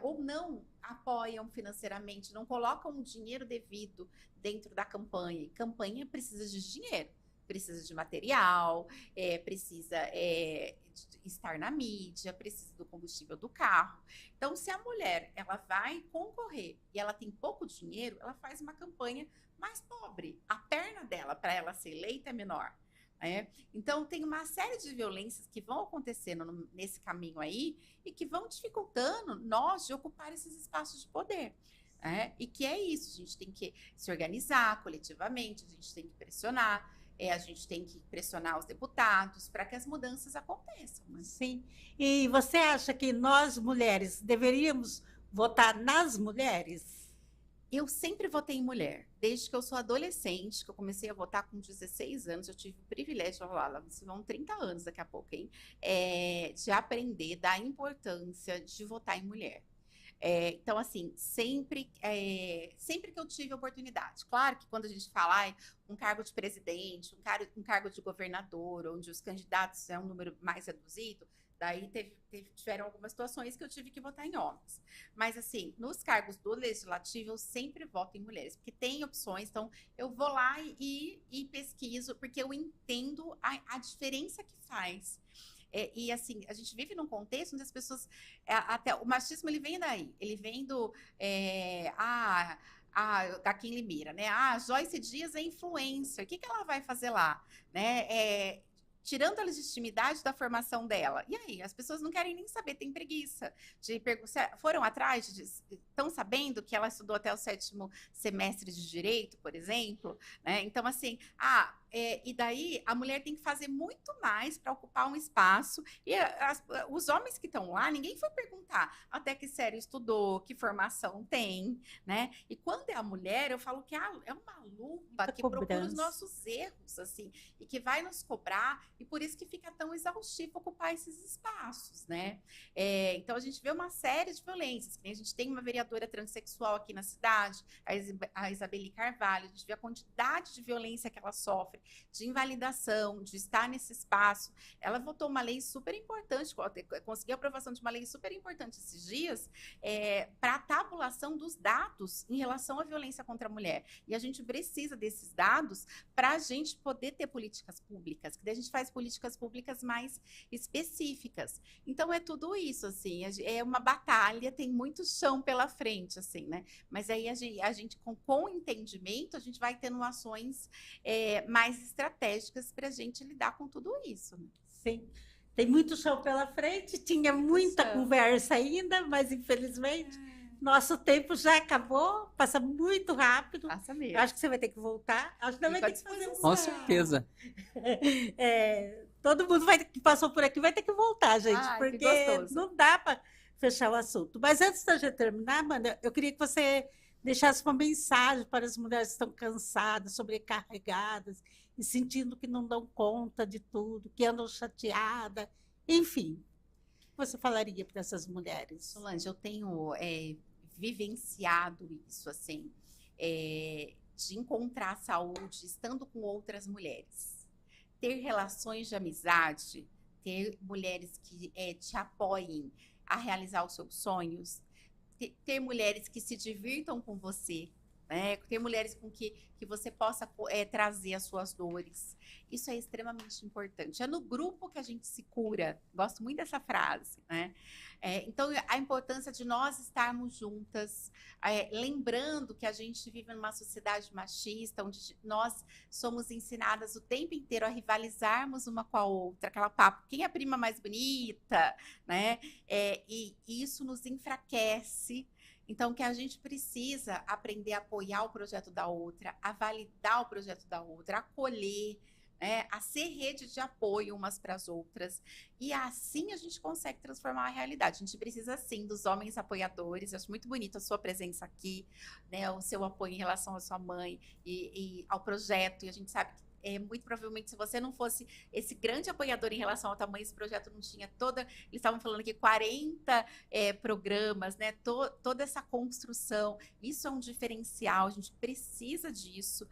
[SPEAKER 3] Ou não apoiam financeiramente, não colocam o dinheiro devido dentro da campanha. E campanha precisa de dinheiro. precisa de material, precisa estar na mídia, precisa do combustível do carro. Então, se a mulher ela vai concorrer e ela tem pouco dinheiro, ela faz uma campanha mais pobre. A perna dela, para ela ser eleita, é menor. Então, tem uma série de violências que vão acontecendo nesse caminho aí e que vão dificultando nós de ocupar esses espaços de poder. E que é isso, a gente tem que se organizar coletivamente, a gente tem que pressionar, a gente tem que pressionar os deputados para que as mudanças aconteçam.
[SPEAKER 2] Sim. E você acha que nós, mulheres, deveríamos votar nas mulheres?
[SPEAKER 3] Eu sempre votei em mulher. Desde que eu sou adolescente, que eu comecei a votar com 16 anos, eu tive o privilégio, lá vão 30 anos daqui a pouco, hein? De aprender da importância de votar em mulher. Então, assim, sempre que eu tive oportunidade. Claro que quando a gente fala um cargo de presidente, um cargo de governador, onde os candidatos é um número mais reduzido, daí tiveram algumas situações que eu tive que votar em homens. Mas, assim, nos cargos do legislativo, eu sempre voto em mulheres, porque tem opções. Então, eu vou lá e pesquiso, porque eu entendo a diferença que faz. E assim, a gente vive num contexto onde as pessoas, até o machismo, ele vem daí, ele vem da Kim Limeira, né? Joyce Dias é influencer, o que ela vai fazer lá, né? Tirando a legitimidade da formação dela. E aí, as pessoas não querem nem saber, tem preguiça de perguntar. Foram atrás, estão sabendo que ela estudou até o 7º semestre de Direito, por exemplo, né? Então, assim, e daí a mulher tem que fazer muito mais para ocupar um espaço. E os homens que estão lá, ninguém foi perguntar até que série estudou, que formação tem, né? E quando é a mulher, eu falo que é uma lupa que procura os nossos erros, assim, e que vai nos cobrar, e por isso que fica tão exaustivo ocupar esses espaços, né? Então a gente vê uma série de violências. A gente tem uma vereadora transexual aqui na cidade, a Isabeli Carvalho, a gente vê a quantidade de violência que ela sofre, de invalidação, de estar nesse espaço. Ela votou uma lei super importante, conseguiu a aprovação de uma lei super importante esses dias, para a tabulação dos dados em relação à violência contra a mulher. E a gente precisa desses dados para a gente poder ter políticas públicas, que daí a gente faz políticas públicas mais específicas. Então, é tudo isso, assim, é uma batalha, tem muito chão pela frente, assim, né? Mas aí a gente com entendimento, a gente vai tendo ações mais estratégicas para a gente lidar com tudo isso. Né?
[SPEAKER 2] Sim. Tem muito chão pela frente, tinha muita conversa ainda, mas infelizmente nosso tempo já acabou, passa muito rápido.
[SPEAKER 3] Passa mesmo.
[SPEAKER 2] Eu acho que você vai ter que voltar. Acho que vai ter que fazer
[SPEAKER 4] Com certeza.
[SPEAKER 2] Todo mundo que passou por aqui vai ter que voltar, gente, porque não dá para fechar o assunto. Mas antes da gente terminar, Amanda, eu queria que você deixasse uma mensagem para as mulheres que estão cansadas, sobrecarregadas e sentindo que não dão conta de tudo, que andam chateadas, enfim. O que você falaria para essas mulheres?
[SPEAKER 3] Solange, eu tenho vivenciado isso, assim, de encontrar saúde estando com outras mulheres. Ter relações de amizade, ter mulheres que te apoiem a realizar os seus sonhos, ter mulheres que se divirtam com você, né? Ter mulheres com que você possa trazer as suas dores. Isso é extremamente importante. É no grupo que a gente se cura. Gosto muito dessa frase, né? Então, a importância de nós estarmos juntas, lembrando que a gente vive numa sociedade machista, onde nós somos ensinadas o tempo inteiro a rivalizarmos uma com a outra, aquela papo, quem é a prima mais bonita, né? E isso nos enfraquece. Então, que a gente precisa aprender a apoiar o projeto da outra, a validar o projeto da outra, a acolher, né, a ser rede de apoio umas para as outras. E assim a gente consegue transformar a realidade. A gente precisa, sim, dos homens apoiadores. Eu acho muito bonito a sua presença aqui, né, o seu apoio em relação à sua mãe e ao projeto. E a gente sabe que muito provavelmente, se você não fosse esse grande apoiador em relação ao tamanho, esse projeto não tinha toda... Eles estavam falando aqui 40 programas, né? Toda essa construção. Isso é um diferencial, a gente precisa disso.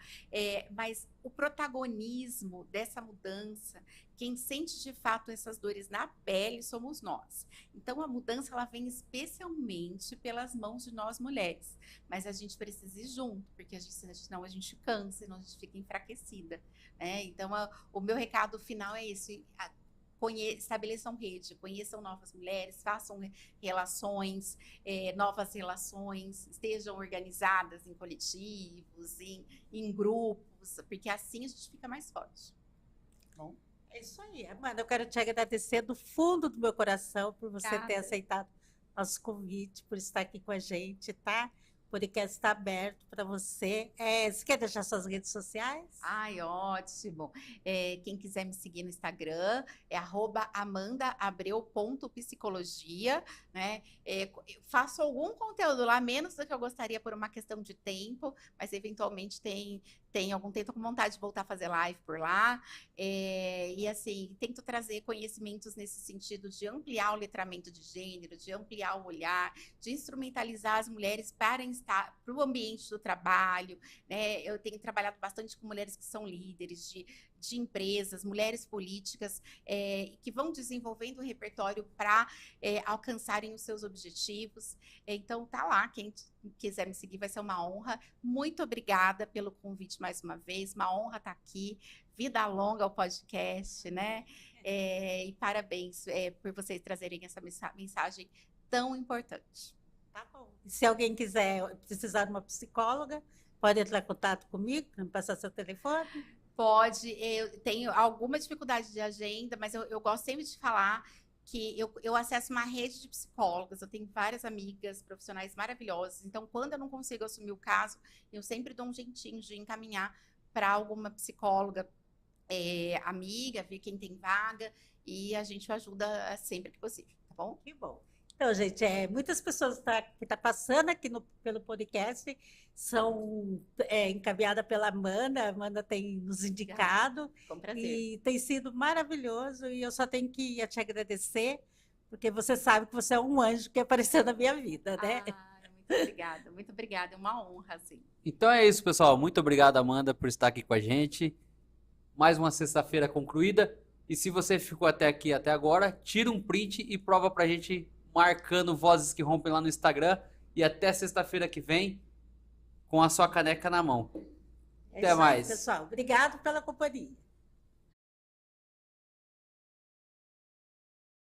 [SPEAKER 3] Mas o protagonismo dessa mudança, quem sente de fato essas dores na pele somos nós. Então a mudança ela vem especialmente pelas mãos de nós mulheres, mas a gente precisa ir junto, porque senão a gente cansa, senão a gente fica enfraquecida, né? Então o meu recado final é esse: estabeleçam rede, conheçam novas mulheres, façam relações, novas relações, estejam organizadas em coletivos, em grupos, porque assim a gente fica mais forte. Bom.
[SPEAKER 2] É isso aí, Amanda. Eu quero te agradecer do fundo do meu coração por você ter aceitado nosso convite, por estar aqui com a gente, tá? O podcast está aberto para você. Você quer deixar suas redes sociais?
[SPEAKER 3] Ai, ótimo. Quem quiser me seguir no Instagram é @amandaabreu.psicologia, né? Faço algum conteúdo lá, menos do que eu gostaria por uma questão de tempo, mas eventualmente tem algum tempo com vontade de voltar a fazer live por lá. E assim, tento trazer conhecimentos nesse sentido de ampliar o letramento de gênero, de ampliar o olhar, de instrumentalizar as mulheres para o ambiente do trabalho, né? Eu tenho trabalhado bastante com mulheres que são líderes de empresas, mulheres políticas, que vão desenvolvendo um repertório para alcançarem os seus objetivos. Então, tá lá, quem quiser me seguir vai ser uma honra. Muito obrigada pelo convite mais uma vez, uma honra estar aqui. Vida longa ao podcast, né? E parabéns por vocês trazerem essa mensagem tão importante.
[SPEAKER 2] Tá bom. E se alguém quiser precisar de uma psicóloga, pode entrar em contato comigo, me passar seu telefone?
[SPEAKER 3] Pode, eu tenho alguma dificuldade de agenda, mas eu gosto sempre de falar que eu acesso uma rede de psicólogas, eu tenho várias amigas, profissionais maravilhosas, então quando eu não consigo assumir o caso, eu sempre dou um jeitinho de encaminhar para alguma psicóloga amiga, ver quem tem vaga, e a gente ajuda sempre que possível, tá bom?
[SPEAKER 2] Que bom. Então, gente, muitas pessoas que estão passando aqui pelo podcast são encaminhadas pela Amanda. A Amanda tem nos indicado.
[SPEAKER 3] Com prazer.
[SPEAKER 2] E tem sido maravilhoso. E eu só tenho que te agradecer, porque você sabe que você é um anjo que apareceu na minha vida, né?
[SPEAKER 3] Muito obrigada. É uma honra, assim.
[SPEAKER 4] Então é isso, pessoal. Muito obrigado, Amanda, por estar aqui com a gente. Mais uma sexta-feira concluída. E se você ficou até aqui, até agora, tira um print e prova pra gente marcando Vozes que Rompem lá no Instagram. E até sexta-feira que vem, com a sua caneca na mão. Até mais.
[SPEAKER 2] Pessoal. Obrigado pela companhia.